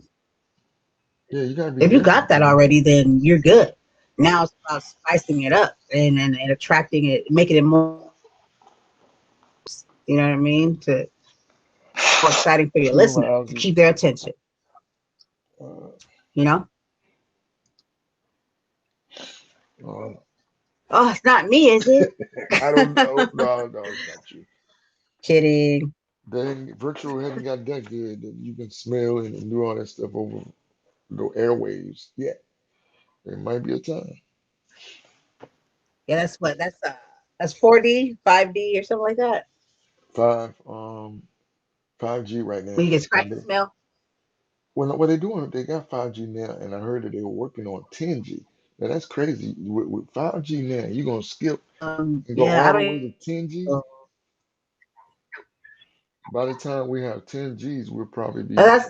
yeah, you got to be if you different. got that already, then you're good. Now it's about spicing it up and attracting it, making it more, you know what I mean? To more exciting for your Excuse me, my listener to allergies. keep their attention, Uh, you know? uh, Oh, it's not me, is it? I don't know. No, no, it's not you. Kidding. Virtual hadn't got that good that you can smell and do all that stuff over the airwaves. Yeah, there might be a time. Yeah, that's 4D, 5D or something like that. Five, 5G right When you now. get scratchy smell. Well, what they're doing, they got 5G now, and I heard that they were working on 10G. Now that's crazy. With 5G now, you're gonna skip and go Yeah, I all the don't way to 10G. know. By the time we have 10Gs, we'll probably be That's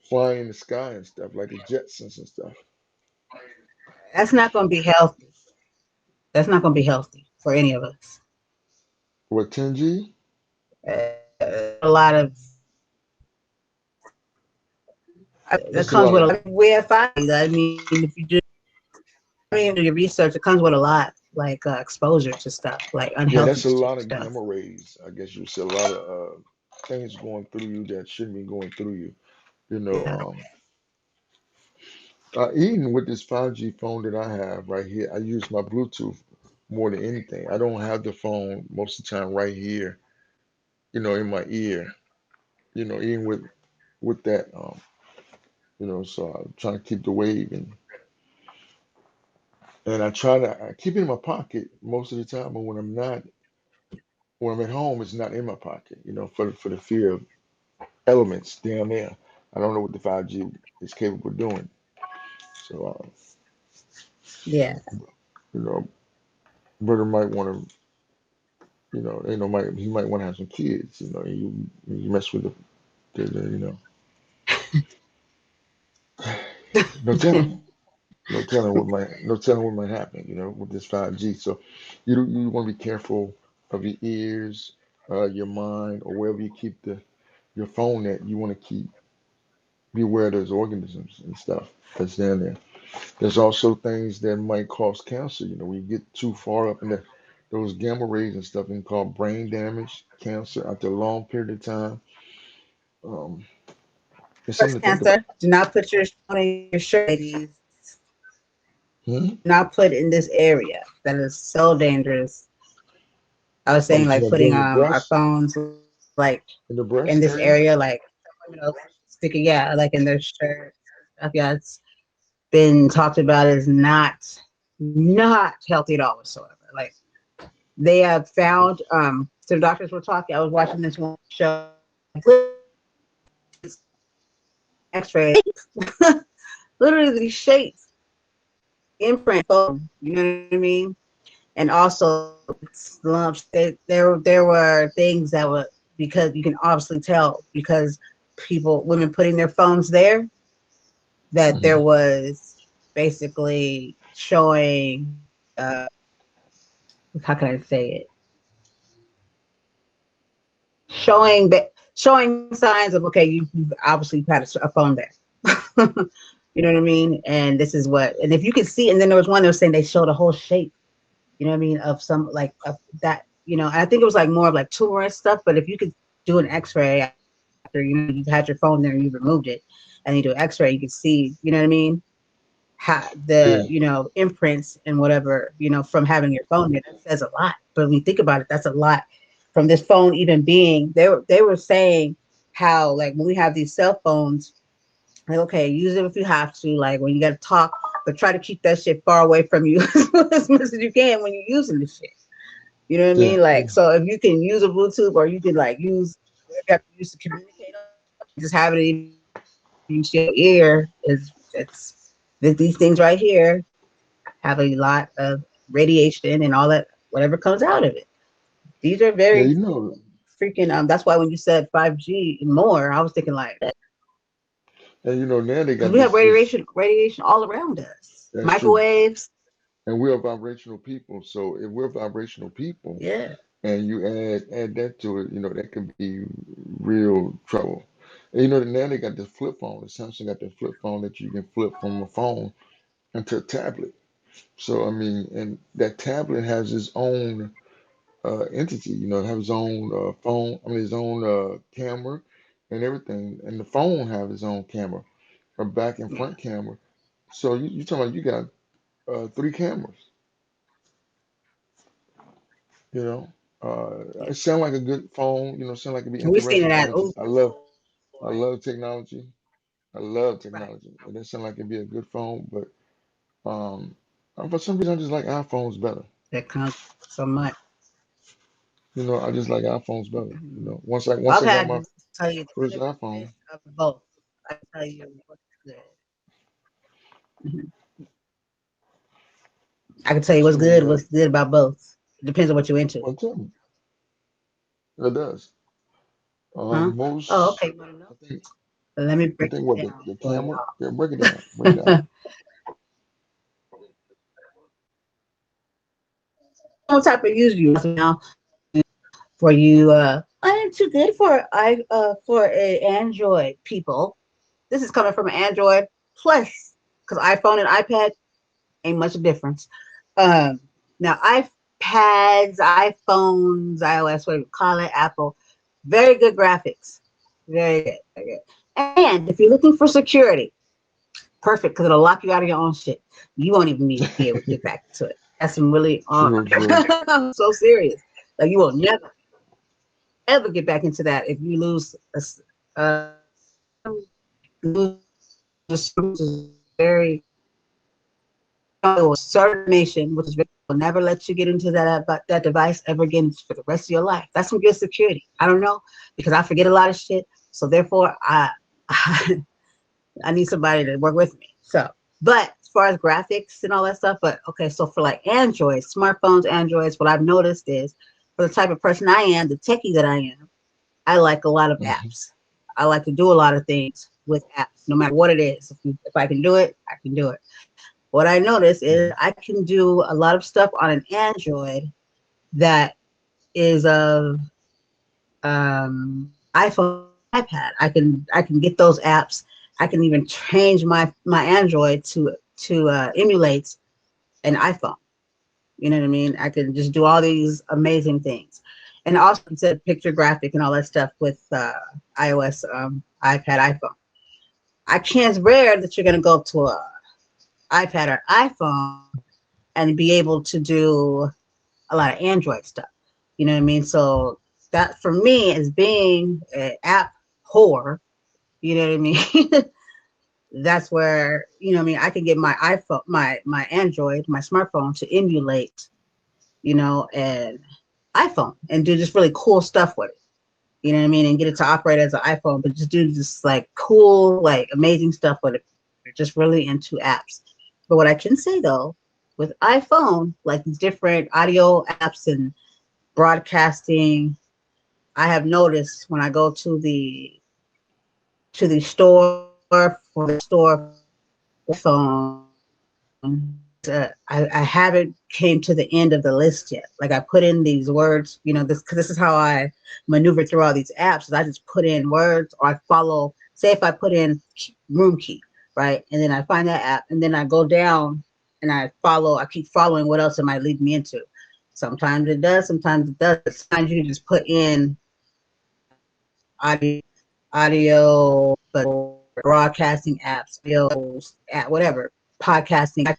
flying in the sky and stuff like the Jetsons and stuff. that's not going to be healthy. That's not going to be healthy for any of us. What, 10G? A lot of that That's a comes lot with a of. lot. We have 5G. I mean, if you do, I mean, do your research, it comes with a lot like exposure to stuff, like Yeah, unhealthy that's a lot of stuff. gamma rays. I guess you see a lot of things going through you that shouldn't be going through you. You know, Yeah, even with this 5G phone that I have right here, I use my Bluetooth more than anything. I don't have the phone most of the time right here, in my ear. Even with that, so I'm trying to keep the wave and I keep it in my pocket most of the time, but when I'm at home, it's not in my pocket, for the fear of elements down there. I don't know what the 5G is capable of doing. So, yeah, you know, brother might want to, he might want to have some kids, and you mess with no telling, no telling what might happen, with this 5G. So, you want to be careful of your ears, your mind, or wherever you keep your phone at. You want to be aware of those organisms and stuff that's down there. There's also things that might cause cancer. When you get too far up in those gamma rays and stuff, and called brain damage, cancer after a long period of time. Um, it's something breast to think about. cancer. Do not put your phone in your shirt, ladies. Hmm? Do not put in this area. That is so dangerous. I was Oh, saying you talking like about putting during your our breast, phones like in the in breast this area? area, like you know, sticking, yeah, like in their shirt. Yeah, it's been talked about as not healthy at all whatsoever. Like they have found so the doctors were talking. I was watching this one show, X-ray, literally these shapes, imprint phone. You know what I mean? And also lumps. There were things that were because you can obviously tell because women putting their phones there that there Hmm. was basically showing how can I say it? Showing signs of okay, you've obviously had a phone there. You know what I mean? And this is what, and if you could see, and then there was one that was saying they showed a whole shape, you know what I mean, of some like of that, I think it was like more of like tumor and stuff. But if you could do an X-ray after you've had your phone there and you removed it, and you do an X-ray, you can see, you know what I mean, how the Yeah, imprints and whatever from having your phone there. That says a lot. But when you think about it, that's a lot from this phone even being. They were saying how like when we have these cell phones, like okay, use it if you have to, like when you got to talk, but try to keep that shit far away from you as much as you can when you're using the shit. You know what I yeah, mean? Like, so if you can use a Bluetooth or you can like use whatever you have to use to communicate on, just have it in your ear is these things right here have a lot of radiation and all that, whatever comes out of it. These are yeah. very freaking. That's why when you said 5G and more, I was thinking like And now they because got we have this. radiation all around us, That's true. microwaves. And we're vibrational people. So if we're vibrational people, Yeah, and you add that to it, that can be real trouble. And now they got the flip phone. The Samsung got the flip phone that you can flip from a phone into a tablet. So I mean, and that tablet has its own entity. It has its own phone. I mean, its own camera and everything. And the phone have its own camera, a back and yeah. front camera. So you talking about you got three cameras. You know, it sound like a good phone. Sound like it'd be And we seen it interesting. at I love technology. I love right. technology. It doesn't sound like it'd be a good phone, but um, for some reason I just like iPhones better. That comes so much. I just like iPhones better. Mhm. Once Well, I I've got had my to tell you the first iPhone, benefits of both. I can tell you what's good. Mhm. I can tell you so what's good about both. It depends on what you're into. well, tell me, it does. Huh? Oh, Most, okay. You want to know? I think, Let me I break think it what down the for camera. Yeah, break it down. y'all. What type of user you are now? For you, I am too good for for a Android people. This is coming from an Android plus, because iPhone and iPad ain't much difference. Um, Now iPads, iPhones, iOS, whatever you call it, Apple, very good graphics, very good, very good. And if you're looking for security, perfect because it'll lock you out of your own shit. You won't even be able to get back to it. That's some really True, true. I'm so serious. Like you will never ever get back into that if you lose lose which is very certain information, which is very will never let you get into that device ever again for the rest of your life. That's some good security. I don't know because I forget a lot of shit. So therefore, I need somebody to work with me. So, but as far as graphics and all that stuff, but okay, so for like Androids, smartphones, Androids, what I've noticed is for the type of person I am, the techie that I am, I like a lot of Hmm. apps. I like to do a lot of things with apps, no matter what it is. If I can do it, I can do it. What I notice is Hmm. I can do a lot of stuff on an Android that is of iPhone, iPad. I can get those apps. I can even change my Android to emulate an iPhone. You know what I mean? I can just do all these amazing things, and also instead picture graphic and all that stuff with iOS, iPad, iPhone. I can't rare that you're gonna go to a iPad or iPhone and be able to do a lot of Android stuff. You know what I mean? So that for me is being an app whore. You know what I mean? That's where you know what I mean. I can get my iPhone, my Android, my smartphone to emulate, and iPhone and do just really cool stuff with it. You know what I mean? And get it to operate as an iPhone, but just do just like cool, like amazing stuff with it. Just really into apps. But what I can say though, with iPhone, like these different audio apps and broadcasting, I have noticed when I go to the store for the store phone, I haven't came to the end of the list yet. Like I put in these words, this because this is how I maneuver through all these apps. Is I just put in words or I follow. Say if I put in room key, right, and then I find that app, and then I go down and I follow. I keep following what else it might lead me into. Sometimes it does, sometimes it doesn't. Sometimes you just put in audio, but broadcasting apps, videos, at whatever, podcasting,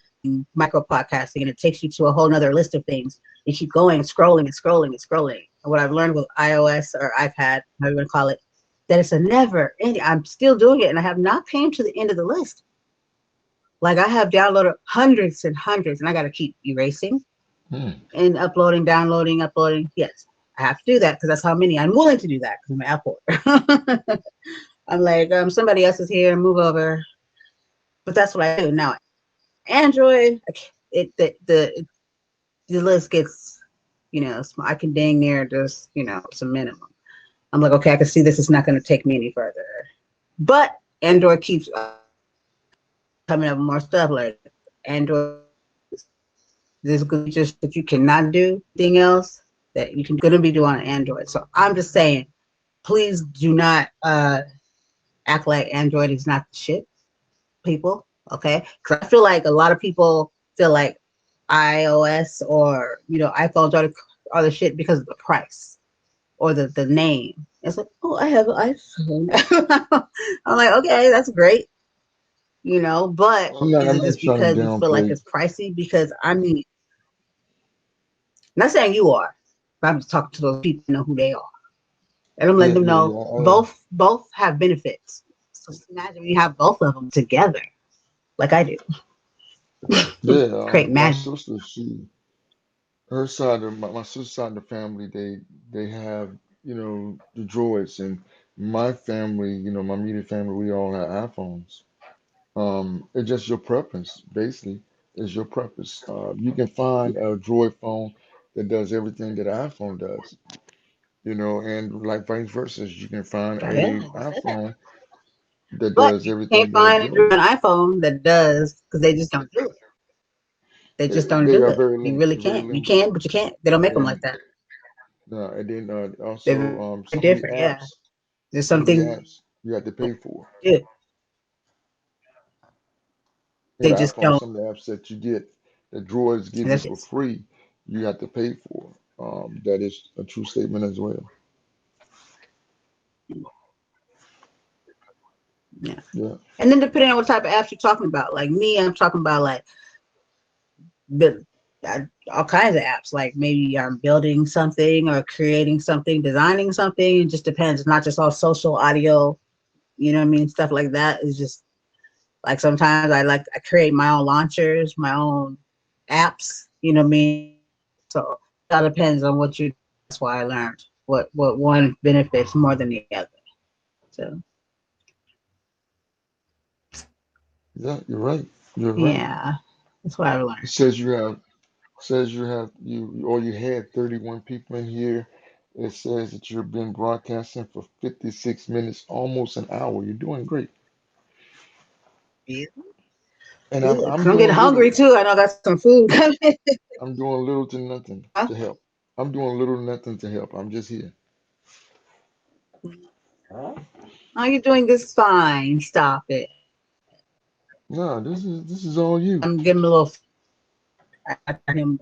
micro podcasting, and it takes you to a whole nother list of things. You keep going and scrolling and scrolling and scrolling. And what I've learned with iOS or iPad, however you want to call it, that it's a never ending. I'm still doing it and I have not came to the end of the list. Like I have downloaded hundreds and hundreds and I got to keep erasing Hmm. and uploading, downloading, uploading. Yes, I have to do that because that's how many I'm willing to do that because I'm an Apple. I'm like, somebody else is here, move over. But that's what I do now. Android, the list gets, I can dang near just, some minimum. I'm like, okay, I can see this is not going to take me any further. But Android keeps coming up with more stuff like Android. There's features that you cannot do. Anything else that you can gonna be doing on Android. So I'm just saying, please do not act like Android is not the shit, people. Okay, because I feel like a lot of people feel like iOS or iPhones are the shit because of the price or the name. It's like, oh, I have an iPhone. I'm like, okay, that's great, but I'm is it not just trying to because you feel like downplay. it's pricey? Because I mean, not saying you are, but I'm just talking to those people who know who they are, and I'm letting Yeah, them yeah, know yeah. both have benefits. So imagine when you have both of them together, like I do. Yeah, Create my magic. sister, her side of my sister's side of the family, they have, the droids, and my family, my immediate family, we all have iPhones. It's just your preference, basically. It's your preference. You can find a Droid phone that does everything that an iPhone does, and like vice versa, you can find Yeah, a I said that. iPhone that But does you everything can't that a find Droid. an iPhone that does because they just don't do it. They just don't They do are it. very You limited, really very can't. You limited. can, but you can't. They don't make them like And that. And then They're also very different. some of the Yeah, apps, there's something you have to pay for. good. In They the just iPhone, don't. some of the apps that you get, that Droids give you That's for it. free, you have to pay for. That is a true statement as well. Yeah. Yeah. And then depending on what type of apps you're talking about, like me, I'm talking about like the all kinds of apps. Like maybe I'm building something or creating something, designing something. It just depends. It's not just all social audio. You know what I mean? Stuff like that is just like sometimes I create my own launchers, my own apps. You know what I mean? So it all depends on what you. That's why I learned what one benefits more than the other. So Yeah, you're right. You're right. yeah, that's what I It learned. says you have you or you had 31 people in here. It says that you've been broadcasting for 56 minutes, almost an hour. You're doing great. Yeah, And I'm good. Cause I'm I'm doing getting hungry little. too. I know I got some food coming. I'm doing little to nothing Huh? to help. I'm doing little to nothing to help. I'm just here. Oh, you're doing this fine. Stop it. No, this is all you. I'm giving him a little. I got him.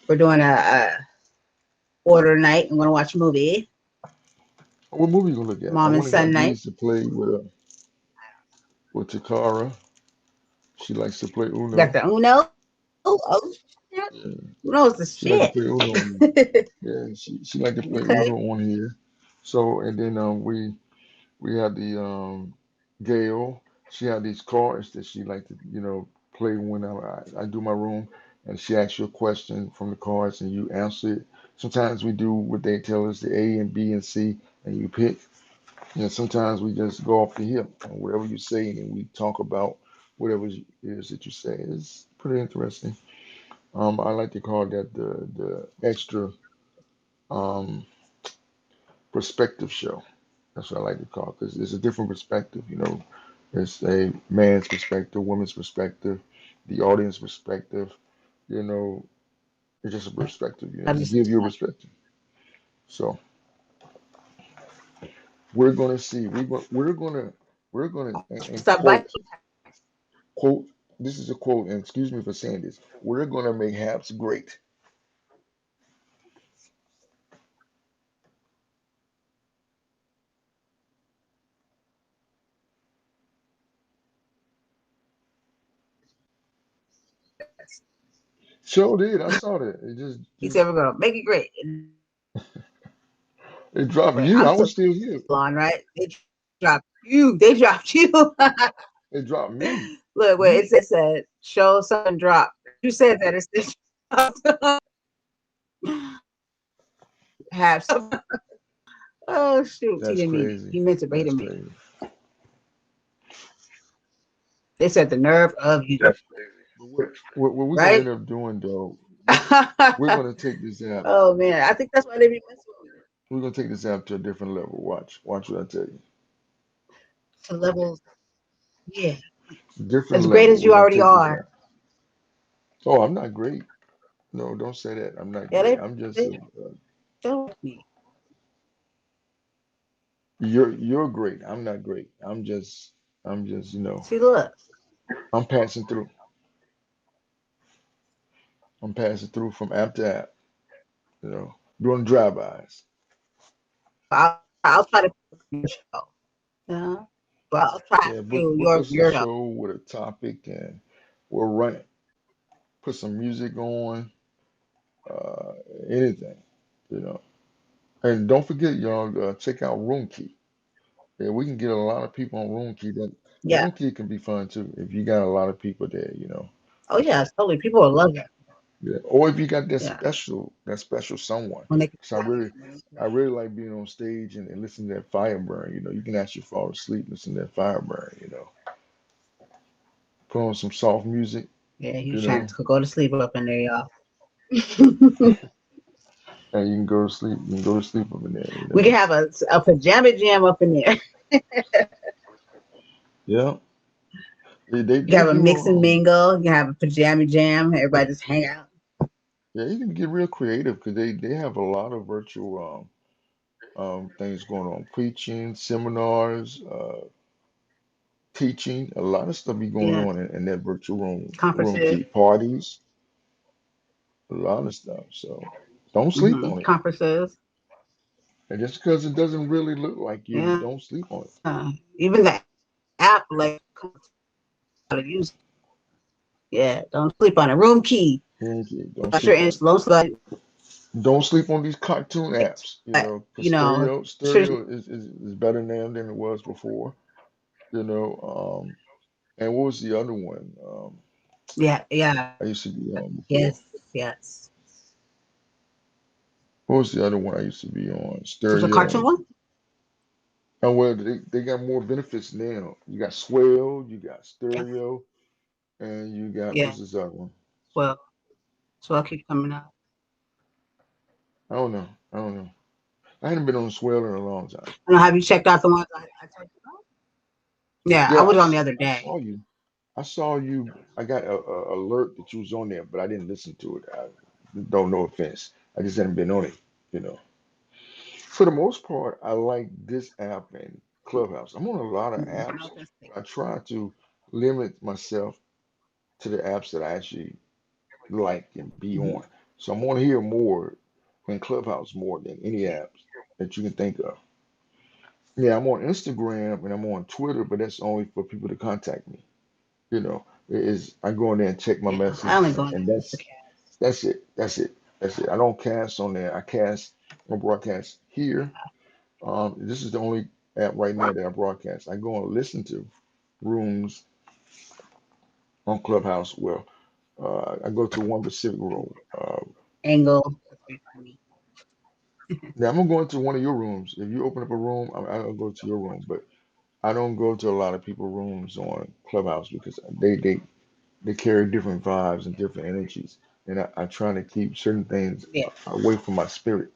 We're doing a order night. I'm gonna watch a movie. What movie you gonna look at? I Mom and want to get son night. Breeze to play with Takara. She likes to play Got Uno. the Uno. Oh, shit. Yeah, Uno's the she like to shit. play Uno on. Yeah, she like to play Okay. Uno on here. So and then we have the Gail. She had these cards that she like to play when I do my room, and she asks you a question from the cards and you answer it. Sometimes we do what they tell us the A and B and C, and you pick. And sometimes we just go off the hip on whatever you say, and we talk about whatever it is that you say. It's pretty interesting. I like to call that the extra um, perspective show. That's what I like to call because it's a different perspective. It's a man's perspective, woman's perspective, the audience perspective. You know, it's just a perspective. I You listen give to your that. perspective. So we're gonna see. We're gonna and Stop by. quote. This is a quote, and excuse me for saying this. We're gonna make Habs great. Sure did. I saw that. It just He said we're gonna make it great. it dropped But you. I'm I still was still here. on, right? They dropped you. They dropped you. It dropped me. Look, wait, You it said show something drop. You said that it's have some. Oh shoot, he That's didn't mean it. crazy. He meant it, but he That's didn't mean it. crazy. They said the nerve of you, But what we're gonna right? end up doing though, we're gonna take this app. Oh man, I think that's why they be messing with me. We're gonna take this app to a different level. Watch what I tell you. To levels, yeah, Different as great level. as We're you gonna already take this are. app. Oh, I'm not great. No, don't say that. I'm not Yeah, great. I'm just they show me. you're great. I'm not great. I'm just See, look, I'm passing through. I'm passing through from app to app. Doing drive-bys. I'll try to your show. Yeah, but I'll try Yeah, to book your us a weirdo. show with a topic and we'll run it. Put some music on, uh, anything, you know. And don't forget, y'all, check out Room Key. Yeah, we can get a lot of people on Room Key. That Yeah. Room Key can be fun too if you got a lot of people there. Oh yeah, totally. People will love it. Yeah. Or if you got Yeah, that special someone. when they can So I really like being on stage and listening to that fire burn. You can actually fall asleep listening to that fire burn. Put on some soft music, yeah, you he's trying know, to go to sleep up in there, y'all. and you can go to sleep. You can go to sleep up in there, you We can know. have a pajama jam up in there. Yeah. They You can have a do mix and mingle. You can have a pajama jam. Everybody just hang out. Yeah, you can get real creative because they have a lot of virtual things going on, preaching, seminars, teaching, a lot of stuff be going Yeah, on in that virtual room conferences. key parties, a lot of stuff. So don't sleep on it. Conferences. And just because it doesn't really look like you, Yeah, don't sleep on it. even the app like how to use. Yeah, don't sleep on it. Room key. Okay, don't About your sleep on interest, it. low slide, Don't sleep on these cartoon apps, because you know, stereo is better now than it was before, you know. And what was the other one? yeah, yeah, I used to be on before. yes, yes. What was the other one I used to be on? Was a Stereo. cartoon one? Oh, well, they got more benefits now. You got Swell, you got Yes, Stereo, and you got, yeah. what's this other one? Well, so I keep coming up. I don't know. I don't know. I hadn't been on Swell in a long time. I don't know. Have you checked out the ones I told you about? Yeah, I Yeah, was on the other I day. saw you. I saw you. I got a alert that you was on there, but I didn't listen to it. I don't, no offense. I just hadn't been on it, you know. For the most part, I like this app and Clubhouse. I'm on a lot of I apps, was gonna say, but I try to limit myself to the apps that I actually like and be on. mhm. So I'm on here more in Clubhouse more than any apps that you can think of. Yeah, I'm on Instagram and I'm on Twitter, but that's only for people to contact me. You know, it is I go in there and check my Yeah, I message, only go in and there just to cast. that's it. That's it. That's it. I don't cast on there. I cast or broadcast here. This is the only app right now that I broadcast. I go and listen to rooms on Clubhouse. Well, I go to one specific room. Angle. That's very funny. Now I'm gonna go into one of your rooms. If you open up a room, I'll go to your room. But I don't go to a lot of people rooms on Clubhouse because they carry different vibes and different energies, and I try to keep certain things Yeah, away from my spirit.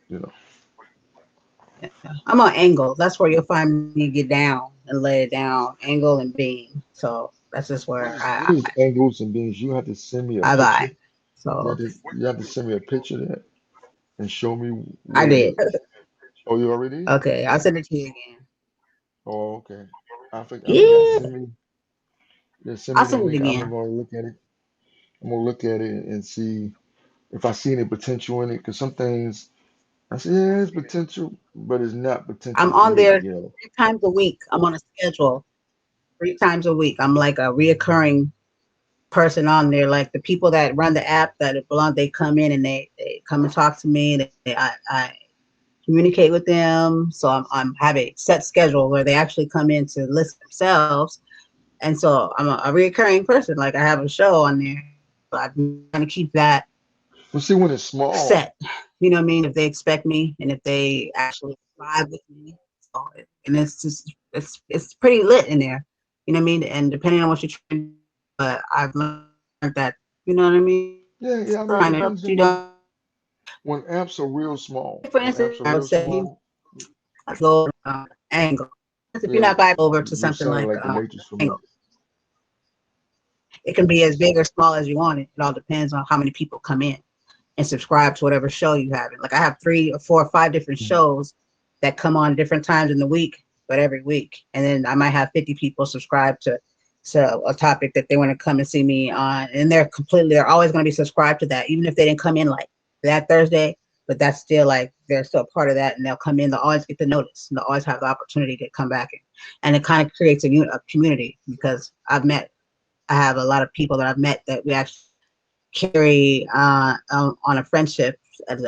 You know, yeah. I'm on Angle. That's where you'll find me get down and lay it down. Angle and Beam. So that's just where what is angles and beings? You have to send me a I picture. vibe. So You have to send me a picture of that and show me I what it did. is. Oh, you already did? Okay, I'll send it to you again. Oh, okay. I forgot. Yeah, Send I'll me the send it link. I'm again. gonna look at it. I'm gonna look at it and see if I see any potential in it. Because some things I say, yeah, it's potential, but it's not potential I'm for on me. there You know. 3 times a week. I'm on a schedule 3 times a week. I'm like a reoccurring person on there. Like the people that run the app that it belong, they come in and they come and talk to me. I communicate with them. So I'm have a set schedule where they actually come in to list themselves. And so I'm a reoccurring person. Like I have a show on there. So I'm trying to keep that Well, see, when it's small, set. You know what I mean? If they expect me and if they actually vibe with me. So, and it's just it's pretty lit in there. You know what I mean? And depending on what you're trying to do, but I've learned that, you know what I mean? yeah, yeah. I mean, it Sign it up, depends you on don't. when apps are real small. For When instance, apps are I would real say you small, go angle. If you're yeah, not vibe over to you're something sounding like like the Matrix for me. angle, it can be as big or small as you want it. It all depends on how many people come in and subscribe to whatever show you have. Like I have 3 or 4 or 5 different Mhm. shows that come on different times in the week, but every week. And then I might have 50 people subscribe to a topic that they want to come and see me on. And they're always going to be subscribed to that, even if they didn't come in like that Thursday. But that's still like they're still part of that, and they'll come in. They'll always get the notice, and they'll always have the opportunity to come back, and it kind of creates a community because I have a lot of people that I've met that we actually carry on a friendship, as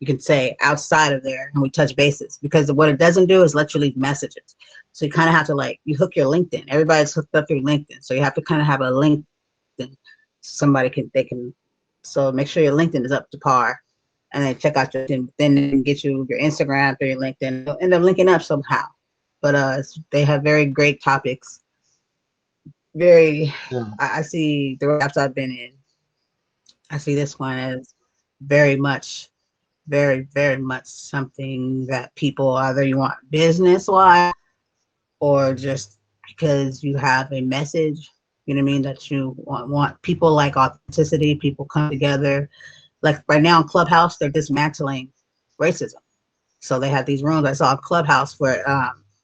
you can say, outside of there, and we touch bases because what it doesn't do is let you leave messages. So you kind of have to like you hook your LinkedIn. Everybody's hooked up through LinkedIn, so you have to kind of have a LinkedIn. Somebody can they can so make sure your LinkedIn is up to par, and then check out your then they can get you your Instagram through your LinkedIn. They'll end up linking up somehow. But they have very great topics. Very, Yeah, I see the apps I've been in. I see this one as very much, very much something that people either you want business wise or just because you have a message. You know what I mean? That you want people like authenticity, people come together. Like right now in Clubhouse, they're dismantling racism. So they had these rooms. I saw a Clubhouse where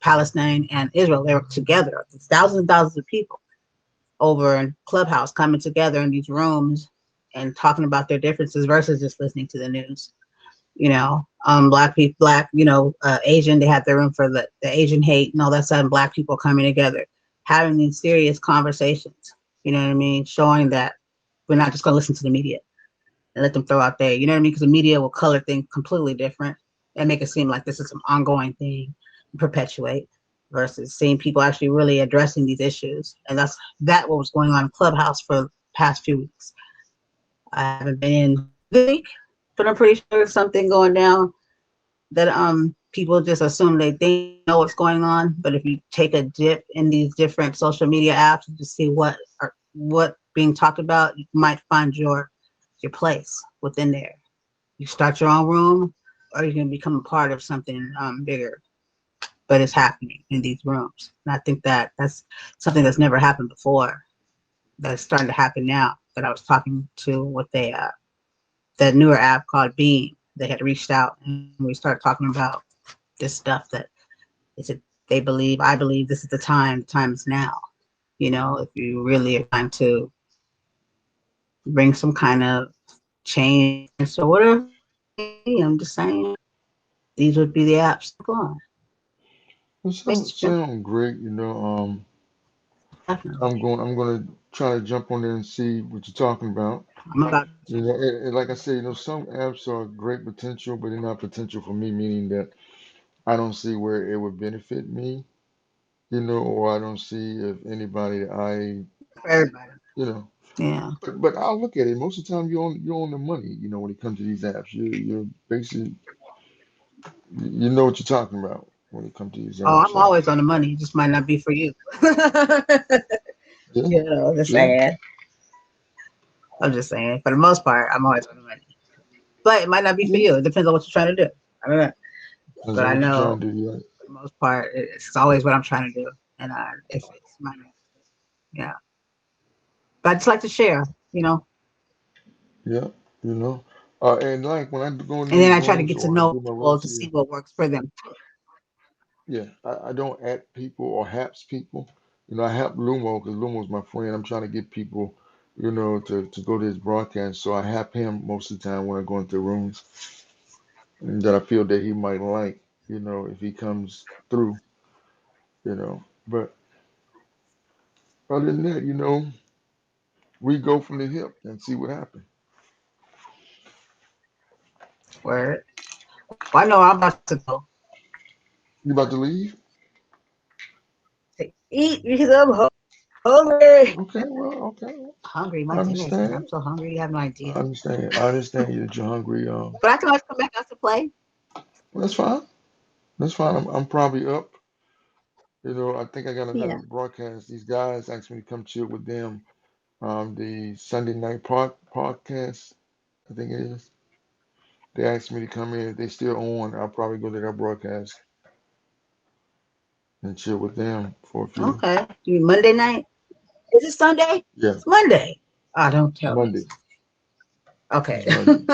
Palestine and Israel, they were together, thousands and thousands of people over in Clubhouse coming together in these rooms and talking about their differences versus just listening to the news. Black people, Asian, they had their room for the Asian hate and all that stuff, and Black people coming together, having these serious conversations, you know what I mean? Showing that we're not just going to listen to the media and let them throw out there, you know what I mean? Because the media will color things completely different and make it seem like this is some ongoing thing, perpetuate, versus seeing people actually really addressing these issues. And that what was going on in Clubhouse for the past few weeks. I haven't been in this week, but I'm pretty sure there's something going down that people just assume they think know what's going on. But if you take a dip in these different social media apps to see what being talked about, you might find your place within there. You start your own room, or you can become a part of something bigger. But it's happening in these rooms, and I think that's something that's never happened before. That's starting to happen now. That I was talking to with the newer app called Beam. They had reached out and we started talking about this stuff that is it they believe, I believe this is the time is now. If you really are trying to bring some kind of change or whatever, I'm just saying these would be the apps to go on. It Thanks, Jen. sound great. Definitely. I'm gonna try to jump on there and see what you're talking about. I'm about And like I said, some apps are great potential, but they're not potential for me, meaning that I don't see where it would benefit me, or I don't see if anybody that for everybody. you know, Yeah. but I'll look at it. Most of the time, you're on the money, when it comes to these apps. You're basically, you know what you're talking about when it comes to these Oh, apps. I'm So, always on the money. It just might not be for you. yeah, Just yeah, saying. I'm just saying. For the most part, I'm always on the money. But it might not be for yeah. you. It depends on what you're trying to do. I don't know. Depends But on I what you're know trying to do. Right? for the most part, it's always what I'm trying to do. And if it's money, yeah. But I just like to share, you know. Yeah, you know. And like when I go in And then these I try to rooms get to or I know do my people rooms to see here, what works for them. yeah, I don't add people or haps people. I hap Lumo because Lumo's my friend. I'm trying to get people, to go to his broadcast. So I hap him most of the time when I go into rooms that I feel that he might like, if he comes through, But other than that, we go from the hip and see what happens. Where well, I know I'm about to go You about to leave? to eat because I'm hungry. Okay, well, okay. Hungry. I My dinner is here. I'm understand. so hungry. You have no I idea. understand. I understand you that you're hungry. But I can always come back out to play. Well, that's fine. That's fine. I'm probably up. I think I got another Yeah. broadcast. These guys asked me to come chill with them. The Sunday night podcast, I think it is. They asked me to come in. If they still on, I'll probably go to their broadcast and chill with them for a few. Okay. You Monday night? Is it Sunday? Yeah, It's Monday. Oh, don't tell me. Monday. Okay. It's Monday.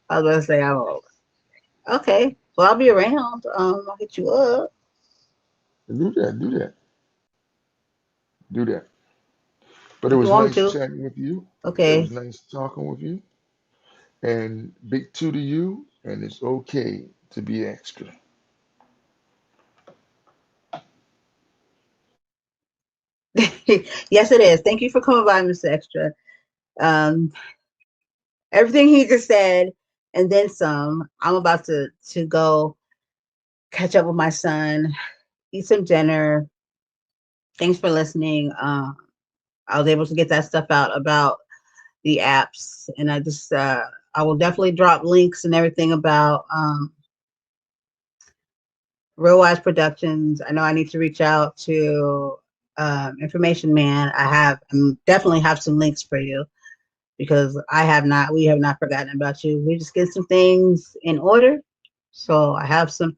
I was gonna say I'm old. Okay. Well, I'll be around. I'll hit you up. Do that. Do that. Do that. But it If you was want me nice to. chatting with you. It Okay. was nice talking with you. And big two to you. And it's okay to be extra. Yes, it is. Thank you for coming by, Mr. Extra. Um, everything he just said, and then some. I'm about to go catch up with my son, eat some dinner. Thanks for listening. I was able to get that stuff out about the apps, and I will definitely drop links and everything about Real Wise Productions. I know I need to reach out to Information Man. Definitely have some links for you because we have not forgotten about you. We just get some things in order. So I have some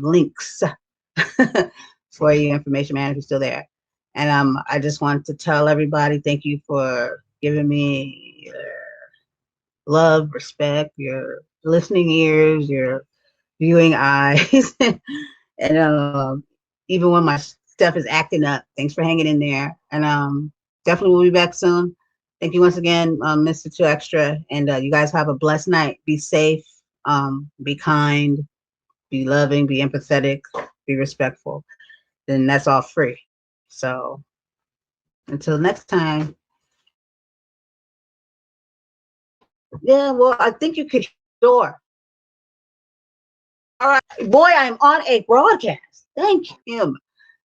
links for you, Information Man, if you're still there. And I just want to tell everybody thank you for giving me your love, respect, your listening ears, your viewing eyes, and even when my stuff is acting up, thanks for hanging in there. And definitely we'll be back soon. Thank you once again, Mr. Two Extra, and you guys have a blessed night. Be safe, be kind, be loving, be empathetic, be respectful. Then that's all free. So until next time. Yeah, well, I think you could hear the door. All right, boy, I'm on a broadcast. Thank him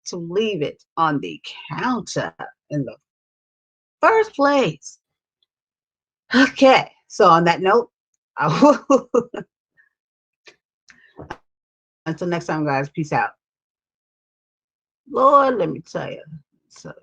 to leave it on the counter in the first place. Okay, so on that note, until next time, guys, peace out. Lord, let me tell you. So